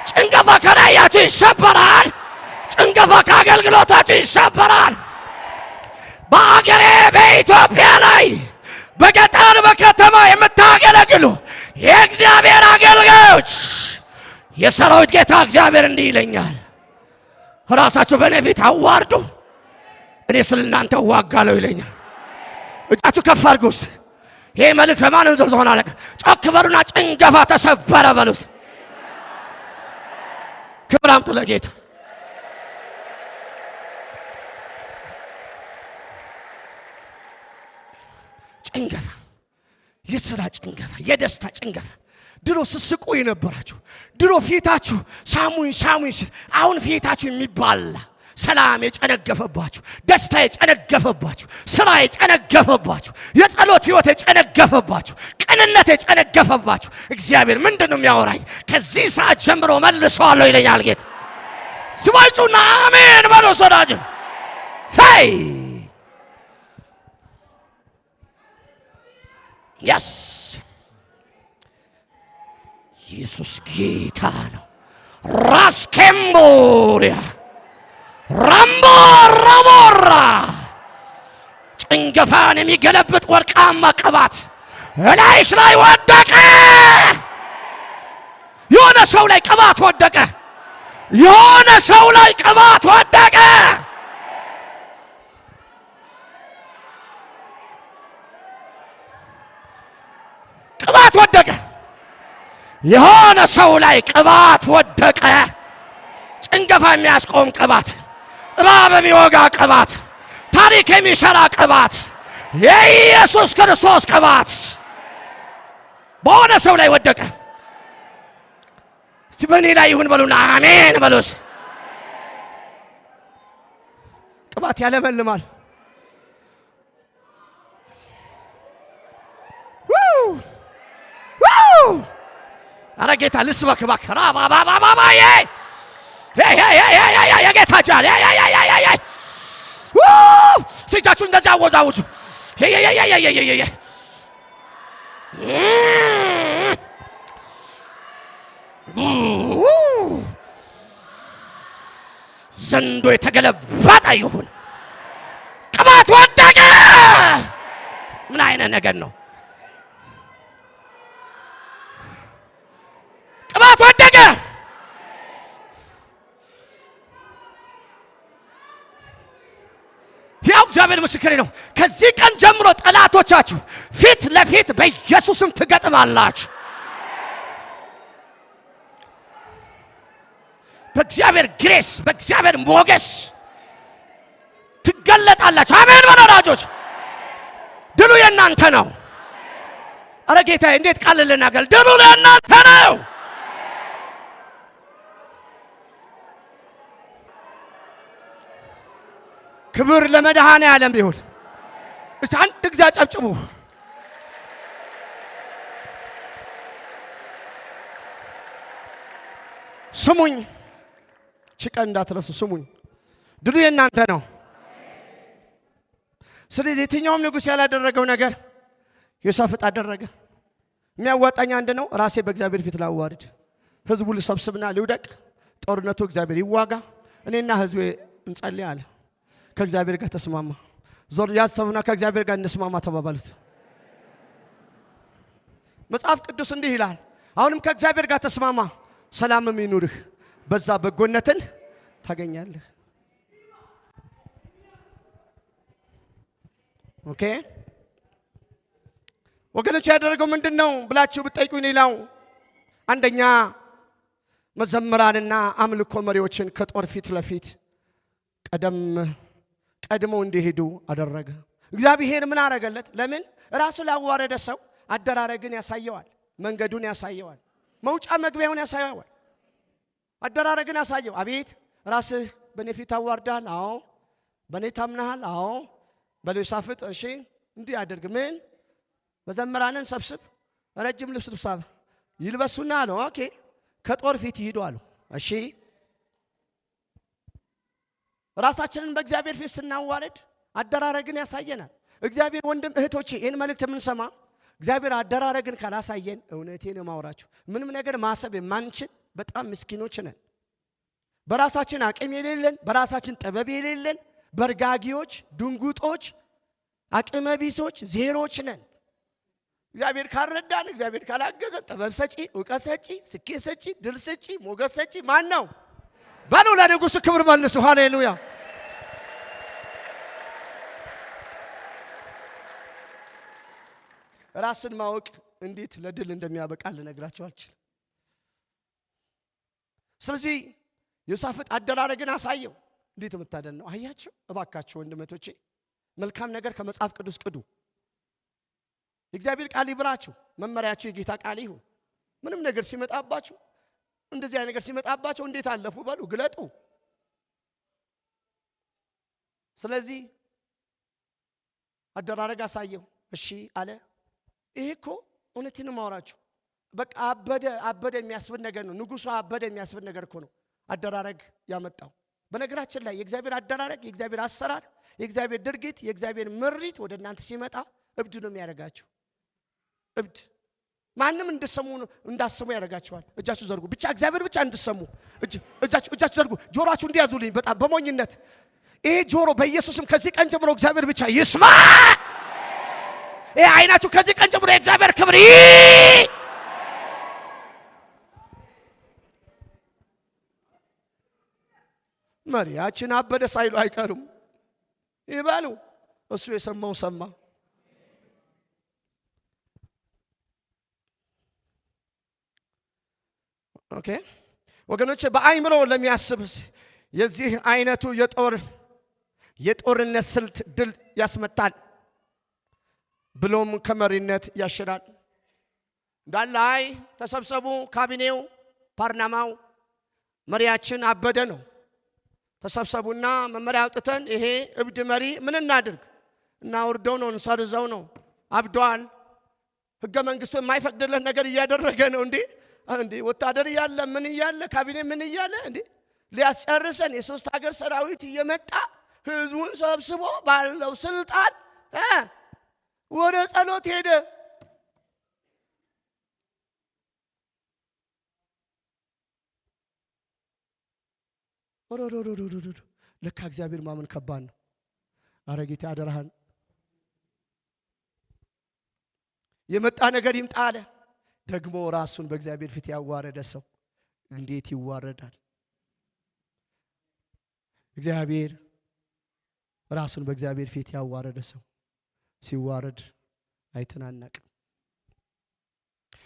ጭንገፋ ከራያችሁ ይሰበራል። ጭንገፋ ከአገልግሎታችሁ ይሰበራል። በአገሬ በኢትዮጵያ ላይ በገጠር በከተማ የምታገለግሉ የእግዚአብሔር አገልጋዮች የሰራዊት ጌታ እግዚአብሔር እንዲህ ይለኛል፣ ራሳችሁ በእኔ ፊት አዋርዱ፣ እኔ ስለ እናንተ እዋጋለሁ ይለኛል። እጃችሁ ከፍ አድርጉት። ይሄ መልእክት ለማን እንደሆነ አለቀ። ጮክ በሉና ጭንገፋ ተሰበረ በሉት። ክብር አምጡ ለጌታ። ጭንገፋ፣ የሥራ ጭንገፋ፣ የደስታ ጭንገፋ። ድሮ ስስቁ የነበራችሁ፣ ድሮ ፊታችሁ ሳሙኝ ሳሙኝ ሲል አሁን ፊታችሁ የሚባላ ሰላም የጨነገፈባችሁ፣ ደስታ የጨነገፈባችሁ፣ ስራ የጨነገፈባችሁ፣ የጸሎት ህይወት የጨነገፈባችሁ፣ ቅንነት የጨነገፈባችሁ እግዚአብሔር ምንድነው የሚያወራኝ? ከዚህ ሰዓት ጀምሮ መልሰዋለሁ ይለኛል ጌታ። ስማጩና አሜን በሉ ወዳጅ። ሄይ የስ ኢየሱስ ጌታ ነው። ራስኬምቦሪያ ራምቦራ ጭንገፋን የሚገለብጥ ወርቃማ ቅባት እላይሽ ላይ ወደቀ። የሆነ ሰው ላይ ቅባት ወደቀ። የሆነ ሰው ላይ ቅባት ወደቀ። ቅባት ወደቀ። የሆነ ሰው ላይ ቅባት ወደቀ። ጭንገፋ የሚያስቆም ቅባት፣ እባብ የሚወጋ ቅባት፣ ታሪክ የሚሰራ ቅባት፣ የኢየሱስ ክርስቶስ ቅባት በሆነ ሰው ላይ ወደቀ። እስቲ በእኔ ላይ ይሁን በሉና አሜን በሉስ። ቅባት ያለመልማል። አረ ጌታ ልስበክ እባክህ። ራባባባባዬ የጌታ ጃል ሲጃችሁ እንደዚያ አወዛውዙ። ዘንዶ የተገለበጠ ይሁን። ቅባት ወደቀ። ምን አይነት ነገር ነው? ቅባት ወደቀ። ያው እግዚአብሔር ምስክሬ ነው። ከዚህ ቀን ጀምሮ ጠላቶቻችሁ ፊት ለፊት በኢየሱስም ትገጥማላችሁ። በእግዚአብሔር ግሬስ በእግዚአብሔር ሞገስ ትገለጣላችሁ። አሜን ወዳጆች፣ ድሉ የእናንተ ነው። አረ ጌታ እንዴት ቃል ልናገር? ድሉ የእናንተ ነው። ክብር ለመድኃኔዓለም ይሁን። እስቲ አንድ ጊዜ አጨብጭቡ። ስሙኝ፣ ችቀን እንዳትረሱ ስሙኝ። ድሉ የእናንተ ነው። ስለዚህ የትኛውም ንጉሥ ያላደረገው ነገር ዮሳፍጥ አደረገ። የሚያዋጣኝ አንድ ነው፣ ራሴ በእግዚአብሔር ፊት ላዋርድ፣ ህዝቡ ልሰብስብና ልውደቅ፣ ጦርነቱ እግዚአብሔር ይዋጋ፣ እኔና ህዝቤ እንጸልይ አለ። ከእግዚአብሔር ጋር ተስማማ። ዞር ያስተውና ከእግዚአብሔር ጋር እንስማማ ተባባሉት። መጽሐፍ ቅዱስ እንዲህ ይላል፣ አሁንም ከእግዚአብሔር ጋር ተስማማ፣ ሰላምም ይኑርህ፣ በዛ በጎነትን ታገኛለህ። ኦኬ ወገኖች፣ ያደረገው ምንድነው ብላችሁ ብትጠይቁኝ፣ ሌላው አንደኛ መዘምራንና አምልኮ መሪዎችን ከጦር ፊት ለፊት ቀድመው እንዲሄዱ አደረገ። እግዚአብሔር ምን አረገለት? ለምን ራሱ ላዋረደ ሰው አደራረግን ያሳየዋል፣ መንገዱን ያሳየዋል፣ መውጫ መግቢያውን ያሳየዋል። አደራረግን ያሳየው። አቤት ራስህ በኔ ፊት አዋርዳል። አዎ በኔ ታምናሃል። አዎ በዮሳፍጥ እሺ እንዲህ አድርግ። ምን መዘምራንን ሰብስብ፣ ረጅም ልብስ ልብሳብ ይልበሱና አለው። ኦኬ ከጦር ፊት ይሄዱ አሉ። እሺ ራሳችንን በእግዚአብሔር ፊት ስናዋርድ አደራረግን ያሳየናል። እግዚአብሔር ወንድም እህቶቼ ይህን መልእክት የምንሰማ እግዚአብሔር አደራረግን ካላሳየን እውነቴን ማውራችሁ ምንም ነገር ማሰብ የማንችል በጣም ምስኪኖች ነን። በራሳችን አቅም የሌለን፣ በራሳችን ጥበብ የሌለን በርጋጊዎች፣ ድንጉጦች፣ አቅመ ቢሶች፣ ዜሮች ነን። እግዚአብሔር ካልረዳን፣ እግዚአብሔር ካላገዘን ጥበብ ሰጪ፣ እውቀት ሰጪ፣ ስኬት ሰጪ፣ ድል ሰጪ፣ ሞገስ ሰጪ ማን ነው? በሉ ለንጉሥ ክብር መልሱ። ሃሌሉያ። ራስን ማወቅ እንዴት ለድል እንደሚያበቃ ልነግራችሁ አልችልም። ስለዚህ ዮሳፍጥ አደራረግን አሳየው። እንዴት የምታደል ነው! አያችሁ፣ እባካችሁ ወንድመቶቼ መልካም ነገር ከመጽሐፍ ቅዱስ ቅዱ። የእግዚአብሔር ቃል ይብራችሁ፣ መመሪያችሁ የጌታ ቃል ይሁን። ምንም ነገር ሲመጣባችሁ፣ እንደዚህ አይነት ነገር ሲመጣባችሁ እንዴት አለፉ በሉ፣ ግለጡ። ስለዚህ አደራረግ አሳየው። እሺ አለ። ይሄ እኮ እውነቴን ማወራችሁ በቃ አበደ የሚያስብል ነገር ነው። ንጉሡ አበደ የሚያስብል ነገር እኮ ነው አደራረግ ያመጣው። በነገራችን ላይ የእግዚአብሔር አደራረግ፣ የእግዚአብሔር አሰራር፣ የእግዚአብሔር ድርጊት፣ የእግዚአብሔር ምሪት ወደ እናንተ ሲመጣ እብድ ነው የሚያደርጋችሁ። እብድ ማንም እንዳሰሙ ያደርጋችኋል። እጃችሁ ዘርጉ፣ ብቻ እግዚአብሔር ብቻ እንድሰሙ እጃችሁ ዘርጉ። ጆሮአችሁ እንዲያዙልኝ በጣም በሞኝነት ይሄ ጆሮ በኢየሱስም ከዚህ ቀን ጀምሮ እግዚአብሔር ብቻ ይስማ። ይሄ አይናችሁ ከዚህ ቀን ጀምሮ የእግዚአብሔር ክብር መሪያችን አበደ ሳይሉ አይቀሩም ይባሉ። እሱ የሰማው ሰማ። ኦኬ ወገኖች፣ በአይምሮ ለሚያስብ የዚህ አይነቱ የጦርነት ስልት ድል ያስመታል፣ ብሎም ከመሪነት ያሽራል። እንዳላይ ተሰብሰቡ፣ ካቢኔው ፓርላማው መሪያችን አበደ ነው። ተሰብሰቡና መመሪያ አውጥተን ይሄ እብድ መሪ ምን እናድርግ? እናውርደው ነው፣ እንሰርዘው ነው። አብዷል። ህገ መንግስቱ የማይፈቅድለት ነገር እያደረገ ነው። እንዴ ወታደር እያለ ምን እያለ ካቢኔ ምን እያለ እንዴ ሊያስጨርሰን የሶስት ሀገር ሰራዊት እየመጣ ህዝቡን ሰብስቦ ባለው ስልጣን ወደ ጸሎት ሄደ። ለካ እግዚአብሔር ማመን ከባድ ነው። አረ ጌታ አደረሃን፣ የመጣ ነገር ይምጣ አለ። ደግሞ ራሱን በእግዚአብሔር ፊት ያዋረደ ሰው እንዴት ይዋረዳል? እግዚአብሔር ራሱን በእግዚአብሔር ፊት ያዋረደ ሰው ሲዋረድ አይተናነቅም።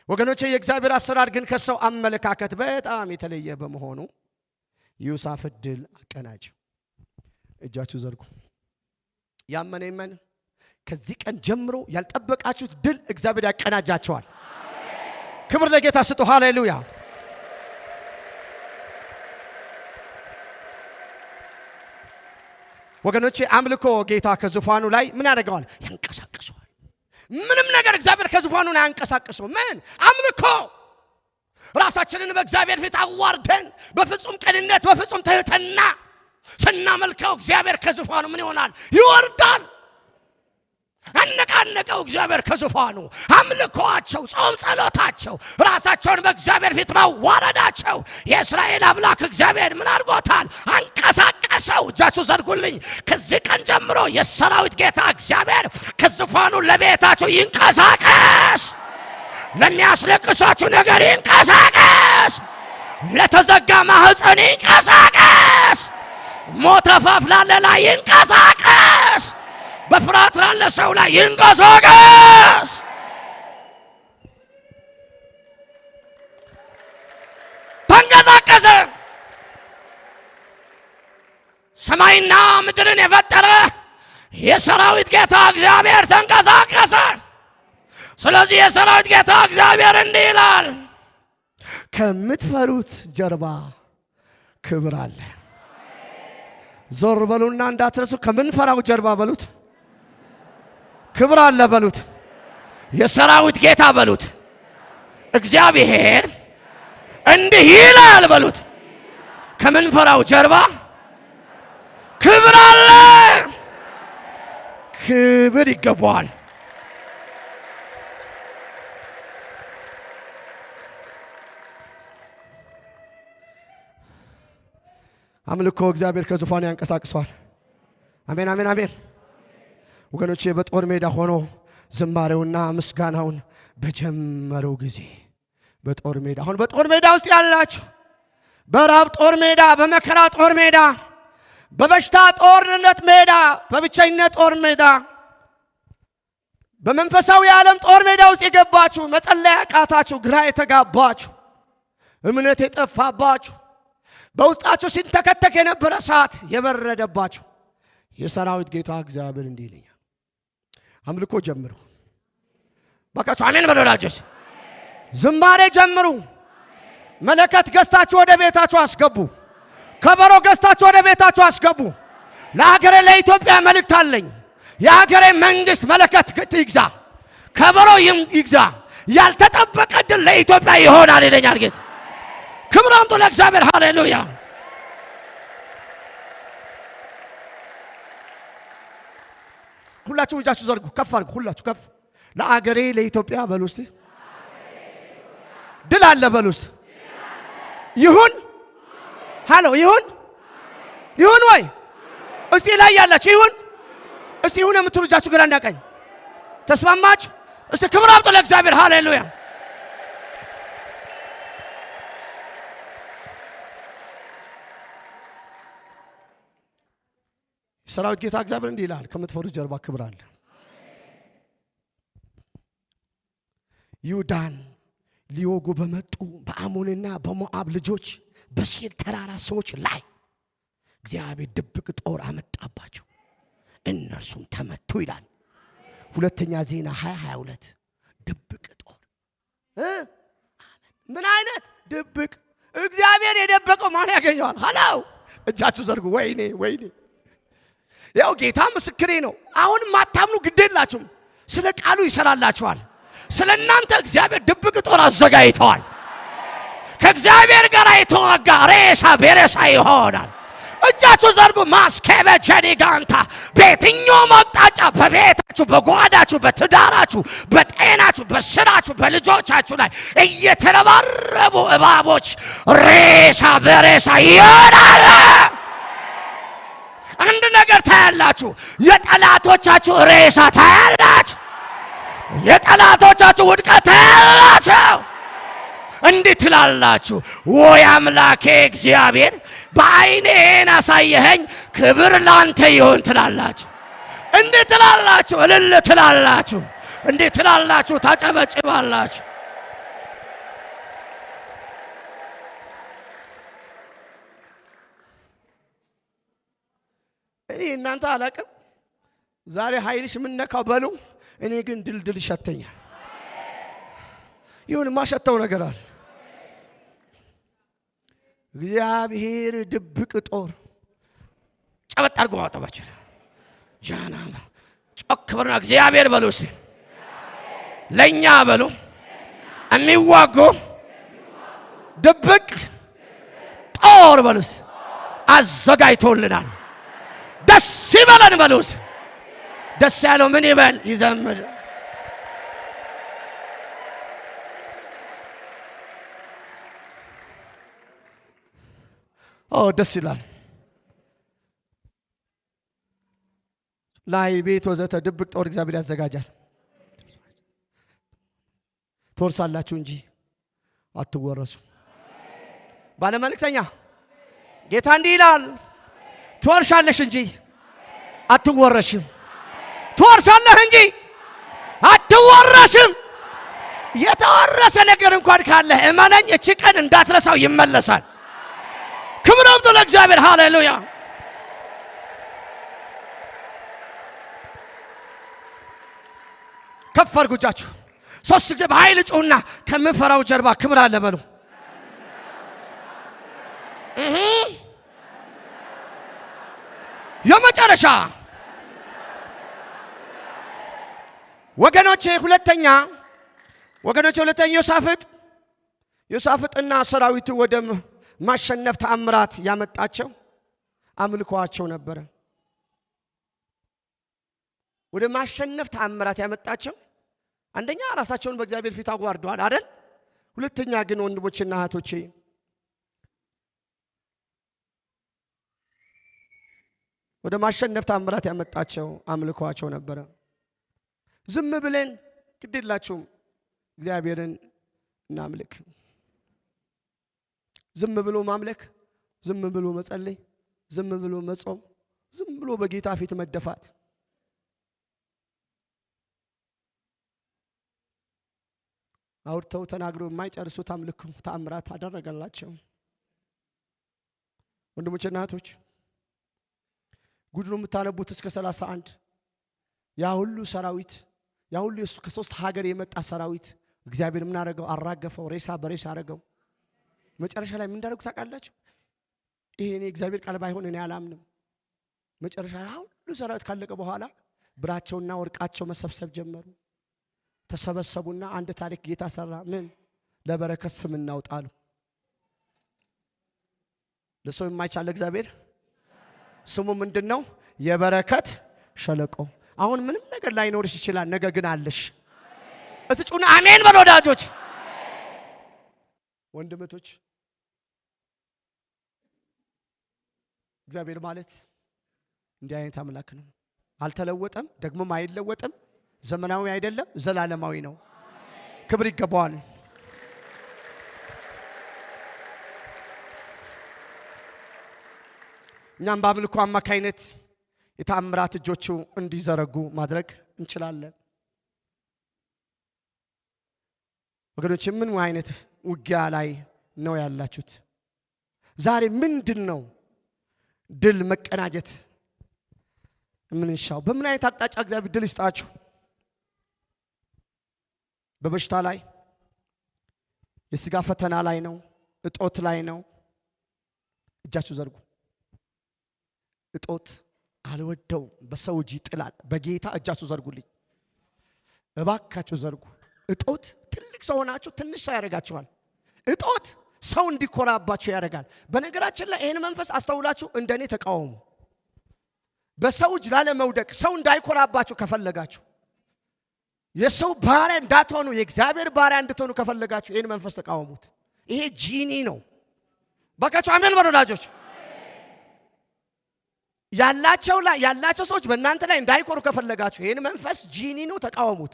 ወገኖቼ የእግዚአብሔር አሰራር ግን ከሰው አመለካከት በጣም የተለየ በመሆኑ ዮሳፍጥ ድል አቀናጀው። እጃችሁ ዘርጉ። ያመነ ይመን። ከዚህ ቀን ጀምሮ ያልጠበቃችሁት ድል እግዚአብሔር ያቀናጃቸዋል። ክብር ለጌታ ስጡ። ሃሌሉያ። ወገኖቼ አምልኮ ጌታ ከዙፋኑ ላይ ምን ያደርገዋል? ያንቀሳቅሰዋል። ምንም ነገር እግዚአብሔር ከዙፋኑ ላይ ያንቀሳቅሰው። ምን አምልኮ ራሳችንን በእግዚአብሔር ፊት አዋርደን በፍጹም ቅንነት በፍጹም ትህትና ስናመልከው እግዚአብሔር ከዙፋኑ ምን ይሆናል? ይወርዳል። አነቃነቀው እግዚአብሔር ከዙፋኑ። አምልኮአቸው፣ ጾም ጸሎታቸው፣ ራሳቸውን በእግዚአብሔር ፊት ማዋረዳቸው የእስራኤል አምላክ እግዚአብሔር ምን አድርጎታል? አንቀሳቀሰው። እጃችሁ ዘርጉልኝ። ከዚህ ቀን ጀምሮ የሰራዊት ጌታ እግዚአብሔር ከዙፋኑ ለቤታችሁ ይንቀሳቀስ። ለሚያስለቅሳችሁ ነገር ይንቀሳቀስ። ለተዘጋ ማህፀን ይንቀሳቀስ። ሞት አፋፍ ላለ ላይ ይንቀሳቀስ። በፍርሃት ላለ ሰው ላይ ይንቀሳቀስ። ተንቀሳቀሰ። ሰማይና ምድርን የፈጠረ የሰራዊት ጌታ እግዚአብሔር ተንቀሳቀሰ። ስለዚህ የሰራዊት ጌታ እግዚአብሔር እንዲህ ይላል፣ ከምትፈሩት ጀርባ ክብር አለ። ዞር በሉና እንዳትረሱ፣ ከምንፈራው ጀርባ በሉት ክብር አለ በሉት። የሰራዊት ጌታ በሉት እግዚአብሔር እንዲህ ይላል በሉት፣ ከምንፈራው ጀርባ ክብር አለ። ክብር ይገባዋል። አምልኮ እግዚአብሔር ከዙፋኑ ያንቀሳቅሰዋል። አሜን አሜን አሜን። ወገኖቼ በጦር ሜዳ ሆኖ ዝማሬውና ምስጋናውን በጀመረው ጊዜ በጦር ሜዳ አሁን በጦር ሜዳ ውስጥ ያላችሁ በራብ ጦር ሜዳ፣ በመከራ ጦር ሜዳ፣ በበሽታ ጦርነት ሜዳ፣ በብቸኝነት ጦር ሜዳ፣ በመንፈሳዊ ዓለም ጦር ሜዳ ውስጥ የገባችሁ መጸለይ ያቃታችሁ፣ ግራ የተጋባችሁ፣ እምነት የጠፋባችሁ፣ በውስጣችሁ ሲንተከተክ የነበረ ሰዓት የበረደባችሁ የሰራዊት ጌታ እግዚአብሔር እንዲህ ይለኛል፣ አምልኮ ጀምሩ። ባካችሁ አሜን በሉላችሁ። ዝማሬ ጀምሩ። መለከት ገዝታችሁ ወደ ቤታችሁ አስገቡ። ከበሮ ገዝታችሁ ወደ ቤታችሁ አስገቡ። ለሀገሬ ለኢትዮጵያ መልእክት አለኝ። የሀገሬ መንግስት መለከት ይግዛ፣ ከበሮ ይግዛ። ያልተጠበቀ ድል ለኢትዮጵያ ይሆናል ይለኛል ጌታ። ክብር አምጡ ለእግዚአብሔር። ሃሌሉያ። ሁላችሁ እጃችሁ ዘርጉ፣ ከፍ አድርጉ። ሁላችሁ ከፍ። ለአገሬ ለኢትዮጵያ በሉ እስቲ። ድል አለ በሉ እስቲ። ይሁን። ሃሎ ይሁን። ይሁን ወይ? እስቲ ላይ ያላችሁ ይሁን እስቲ ይሁን የምትሉ እጃችሁ ግራና ቀኝ ተስማማችሁ? እስቲ ክብር አምጡ ለእግዚአብሔር። ሃሌሉያ። ሰራዊት ጌታ እግዚአብሔር እንዲህ ይላል፣ ከምትፈሩ ጀርባ ክብር አለ። ይሁዳን ሊወጉ በመጡ በአሞንና በሞዓብ ልጆች በሴር ተራራ ሰዎች ላይ እግዚአብሔር ድብቅ ጦር አመጣባቸው፣ እነርሱም ተመቱ ይላል። ሁለተኛ ዜና 20:22 ድብቅ ጦር ምን አይነት ድብቅ? እግዚአብሔር የደበቀው ማን ያገኘዋል? ሃላው እጃችሁ ዘርጉ። ወይኔ ወይኔ፣ ያው ጌታ ምስክሬ ነው። አሁን ማታምኑ ግድ የላችሁም፣ ስለ ቃሉ ይሰራላችኋል። ስለ እናንተ እግዚአብሔር ድብቅ ጦር አዘጋጅተዋል። ከእግዚአብሔር ጋር የተዋጋ ሬሳ በሬሳ ይሆናል። እጃችሁ ዘርጉ። ማስከበ ጀኒጋንታ በየትኛውም አቅጣጫ በቤታችሁ፣ በጓዳችሁ፣ በትዳራችሁ፣ በጤናችሁ፣ በስራችሁ፣ በልጆቻችሁ ላይ እየተረባረቡ እባቦች ሬሳ በሬሳ ይሆናል። አንድ ነገር ታያላችሁ፣ የጠላቶቻችሁ ሬሳ ታያላችሁ፣ የጠላቶቻችሁ ውድቀት ታያላችሁ። እንዴት ትላላችሁ? ወይ አምላኬ እግዚአብሔር በዓይኔን አሳየኸኝ፣ ክብር ላንተ ይሁን ትላላችሁ። እንዴት ትላላችሁ? እልል ትላላችሁ። እንዴት ትላላችሁ? ታጨበጭባላችሁ። እኔ እናንተ አላቅም ዛሬ ኃይልሽ ምን ነካው በሉ። እኔ ግን ድልድል ይሸተኛል። ይሁን ማሸተው ነገር አለ። እግዚአብሔር ድብቅ ጦር ጨበጥ አድርጎ ማውጣባችሁ ጃና ጮክ ብርና እግዚአብሔር በሉ እስቲ ለኛ በሉ የሚዋጉ ድብቅ ጦር በሉ እስቲ አዘጋጅቶልናል። ደስ ይበለን በሉ እስቲ። ደስ ያለው ምን ይበል? ይዘምር። ደስ ይላል። ላይ ቤት ወዘተ ድብቅ ጦር እግዚአብሔር ያዘጋጃል። ትወርሳላችሁ እንጂ አትወረሱ። ባለ መልእክተኛ ጌታ እንዲህ ይላል፣ ትወርሻለሽ እንጂ አትወረሽም። ትወርሳለህ እንጂ አትወረሽም። የተወረሰ ነገር እንኳን ካለ እመነኝ፣ እቺ ቀን እንዳትረሳው ይመለሳል። ክብር አምጡ ለእግዚአብሔር። ሃሌሉያ። ከፍ አድርጉ እጃችሁ። ሶስት ጊዜ በኃይል ጩሁና ከምፈራው ጀርባ ክብር አለ በሉ። የመጨረሻ ወገኖቼ ሁለተኛ ዮሳፍጥና ሰራዊቱ ወደ ማሸነፍ ተአምራት ያመጣቸው አምልኮአቸው ነበረ። ወደ ማሸነፍ ተአምራት ያመጣቸው አንደኛ ራሳቸውን በእግዚአብሔር ፊት አዋርደዋል አይደል? ሁለተኛ ግን ወንድሞችና እህቶቼ ወደ ማሸነፍ ተአምራት ያመጣቸው አምልኮአቸው ነበረ። ዝም ብለን ግዴላችሁም እግዚአብሔርን እናምልክ። ዝም ብሎ ማምለክ፣ ዝም ብሎ መጸለይ፣ ዝም ብሎ መጾም፣ ዝም ብሎ በጌታ ፊት መደፋት አውርተው ተናግረው የማይጨርሱት አምልኮ ተአምራት አደረገላቸው። ወንድሞችና እህቶች ጉድሩ የምታነቡት እስከ 31 ያ ሁሉ ሰራዊት ያ ሁሉ ከሶስት ሀገር የመጣ ሰራዊት እግዚአብሔር ምን አደረገው? አራገፈው። ሬሳ በሬሳ አደረገው። መጨረሻ ላይ ምን እንዳደረጉ ታውቃላችሁ? ይሄ እኔ እግዚአብሔር ቃል ባይሆን እኔ አላምንም። መጨረሻ ላይ ሁሉ ሰራዊት ካለቀ በኋላ ብራቸውና ወርቃቸው መሰብሰብ ጀመሩ። ተሰበሰቡና አንድ ታሪክ ጌታ ሰራ። ምን? ለበረከት ስም እናውጣሉ። ለሰው የማይቻል እግዚአብሔር ስሙ ምንድነው? የበረከት ሸለቆ። አሁን ምንም ነገር ላይኖርሽ ይችላል፣ ነገ ግን አለሽ። እትጩና አሜን በሉ ወዳጆች፣ ወንድምቶች። እግዚአብሔር ማለት እንዲህ አይነት አምላክ ነው። አልተለወጠም፣ ደግሞም አይለወጥም። ዘመናዊ አይደለም፣ ዘላለማዊ ነው። ክብር ይገባዋል። እኛም በአምልኮ አማካይነት የተአምራት እጆቹ እንዲዘረጉ ማድረግ እንችላለን። ወገኖች ምን አይነት ውጊያ ላይ ነው ያላችሁት? ዛሬ ምንድነው ድል መቀናጀት ምንሻው? በምን አይነት አቅጣጫ እግዚአብሔር ድል ይስጣችሁ? በበሽታ ላይ፣ የሥጋ ፈተና ላይ ነው? እጦት ላይ ነው? እጃችሁ ዘርጉ። እጦት አልወደው፣ በሰው እጅ ይጥላል። በጌታ እጃችሁ ዘርጉልኝ እባካችሁ ዘርጉ። እጦት ትልቅ ሰው ሆናችሁ ትንሽ ሰው ያደርጋችኋል። እጦት ሰው እንዲኮራባችሁ ያደርጋል። በነገራችን ላይ ይሄን መንፈስ አስተውላችሁ እንደኔ ተቃወሙ። በሰው እጅ ላለመውደቅ ሰው እንዳይኮራባችሁ ከፈለጋችሁ፣ የሰው ባሪያ እንዳትሆኑ የእግዚአብሔር ባሪያ እንድትሆኑ ከፈለጋችሁ ይሄን መንፈስ ተቃወሙት። ይሄ ጂኒ ነው። ባካችሁ አሜን በሉ ወዳጆች። ያላቸው ሰዎች በእናንተ ላይ እንዳይኮሩ ከፈለጋችሁ ይሄን መንፈስ ጂኒ ነው፣ ተቃወሙት።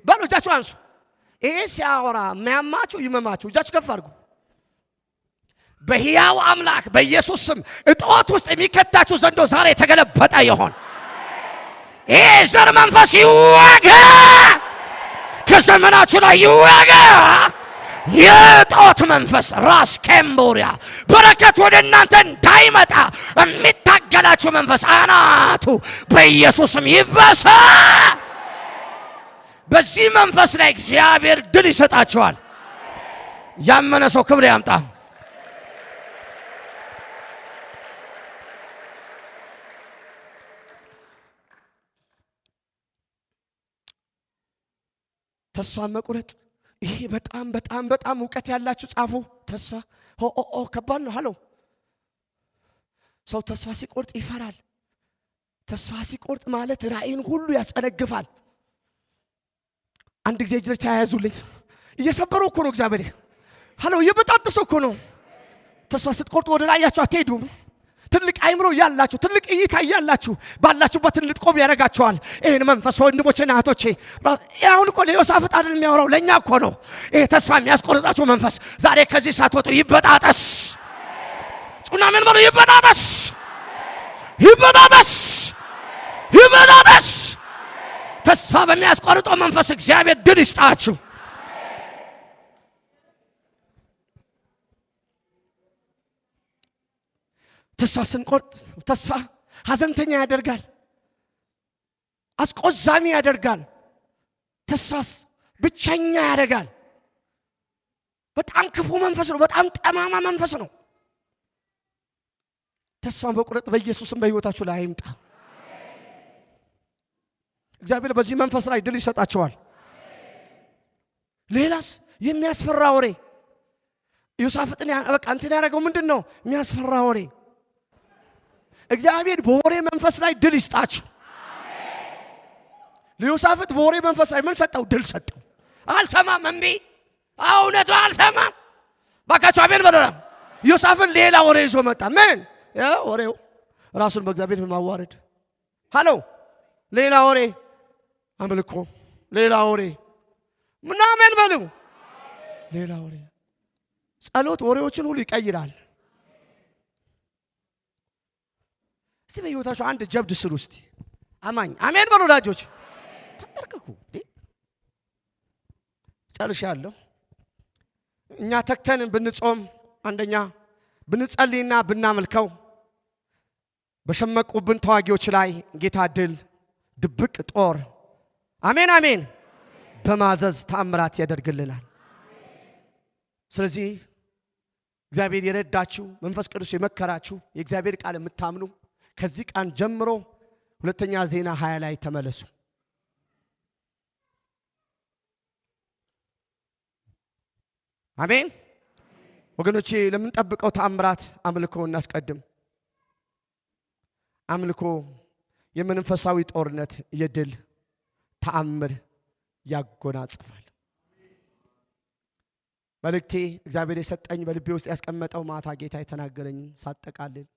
በሉ እጃችሁ አንሱ። ይሄ ሲያወራ የሚያማችሁ ይመማችሁ። እጃችሁ ከፍ አድርጉ። በሕያው አምላክ በኢየሱስ ስም እጦት ውስጥ የሚከታችሁ ዘንዶ ዛሬ የተገለበጠ ይሆን። ይሄ ዘር መንፈስ ይወጋ፣ ከዘመናችሁ ላይ ይወጋ። የእጦት መንፈስ ራስ ኬምቦሪያ በረከት ወደ እናንተ እንዳይመጣ የሚታገላችሁ መንፈስ አናቱ በኢየሱስም ይበሳ። በዚህ መንፈስ ላይ እግዚአብሔር ድል ይሰጣችኋል። ያመነ ሰው ክብር ያምጣ። ተስፋ መቁረጥ ይሄ በጣም በጣም በጣም ዕውቀት ያላችሁ ጻፉ። ተስፋ ከባድ ነው። ሃሎ ሰው ተስፋ ሲቆርጥ ይፈራል። ተስፋ ሲቆርጥ ማለት ራእይን ሁሉ ያስጨነግፋል። አንድ ጊዜ እጅ ተያያዙልኝ። እየሰበሩ እኮ ነው እግዚአብሔር። ሃሎ እየበጣጠሱ እኮ ነው። ተስፋ ስትቆርጡ ወደ ራእያችሁ አትሄዱም። ትልቅ አይምሮ ያላችሁ ትልቅ እይታ ያላችሁ ባላችሁበት ልትቆም ያደርጋችኋል። ይሄን መንፈስ ወንድሞቼና እህቶቼ አሁን እኮ ለዮሳፍጥ አይደል የሚያወራው፣ ለኛ እኮ ነው። ይሄ ተስፋ የሚያስቆርጣችሁ መንፈስ ዛሬ ከዚህ ሳትወጡ ይበጣጠስ። ጩና ምን ማለት ይበጣጠስ፣ ይበጣጠስ፣ ይበጣጠስ። ተስፋ በሚያስቆርጠው መንፈስ እግዚአብሔር ድል ይስጣችሁ። ተስፋ ስንቆርጥ ተስፋ ሐዘንተኛ ያደርጋል፣ አስቆዛሚ ያደርጋል፣ ተስፋስ ብቸኛ ያደርጋል። በጣም ክፉ መንፈስ ነው። በጣም ጠማማ መንፈስ ነው። ተስፋ በቁረጥ በኢየሱስም በሕይወታችሁ ላይ አይምጣ። እግዚአብሔር በዚህ መንፈስ ላይ ድል ይሰጣቸዋል። ሌላስ የሚያስፈራ ወሬ ዮሳፍጥን በቃ እንትን ያደረገው ምንድነው? የሚያስፈራ ወሬ። እግዚአብሔር በወሬ መንፈስ ላይ ድል ይስጣችሁ። ለዮሳፍጥ በወሬ መንፈስ ላይ ምን ሰጠው? ድል ሰጠው። አልሰማም እምቢ እውነት አልሰማም። ባካችሁ አሜን በለና። ዮሳፍጥ ሌላ ወሬ ይዞ መጣ። ምን ያ ወሬው? ራሱን በእግዚአብሔር በማዋረድ ሃሎ ሌላ ወሬ አምልኮ፣ ሌላ ወሬ ምናምን በሉ፣ ሌላ ወሬ። ጸሎት ወሬዎችን ሁሉ ይቀይራል። እስቲ በሕይወታችሁ አንድ ጀብድ ስሩ እስቲ። አማኝ አሜን በሉ ወዳጆች። ተንበርከኩ። ጨርሻለሁ። እኛ ተክተን ብንጾም፣ አንደኛ ብንጸልይና ብናመልከው በሸመቁብን ተዋጊዎች ላይ ጌታ ድል ድብቅ ጦር አሜን አሜን በማዘዝ ተአምራት ያደርግልናል። ስለዚህ እግዚአብሔር የረዳችሁ መንፈስ ቅዱስ የመከራችሁ የእግዚአብሔር ቃል የምታምኑ ከዚህ ቀን ጀምሮ ሁለተኛ ዜና 20 ላይ ተመለሱ። አሜን ወገኖቼ። ለምንጠብቀው ተአምራት አምልኮ እናስቀድም። አምልኮ የመንፈሳዊ ጦርነት የድል ተአምር ያጎናጽፋል። መልእክቴ እግዚአብሔር የሰጠኝ በልቤ ውስጥ ያስቀመጠው ማታ ጌታ የተናገረኝ ሳጠቃልል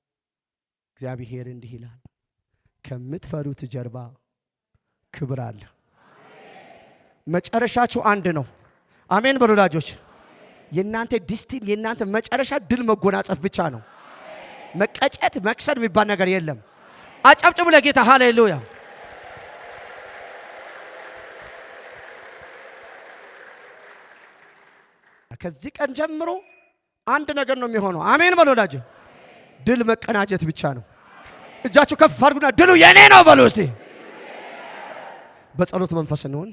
እግዚአብሔር እንዲህ ይላል፣ ከምትፈሩት ጀርባ ክብር አለ። መጨረሻችሁ አንድ ነው። አሜን በሉ ወዳጆች። የእናንተ ዲስቲን የእናንተ መጨረሻ ድል መጎናጸፍ ብቻ ነው። መቀጨት መክሰድ የሚባል ነገር የለም። አጨብጭቡ ለጌታ ሃሌሉያ። ከዚህ ቀን ጀምሮ አንድ ነገር ነው የሚሆነው። አሜን በሉ ወዳጆች። ድል መቀናጀት ብቻ ነው። እጃችሁ ከፍ አድርጉና ድሉ የኔ ነው በሉ እስቲ። በጸሎት መንፈስ እንሆን።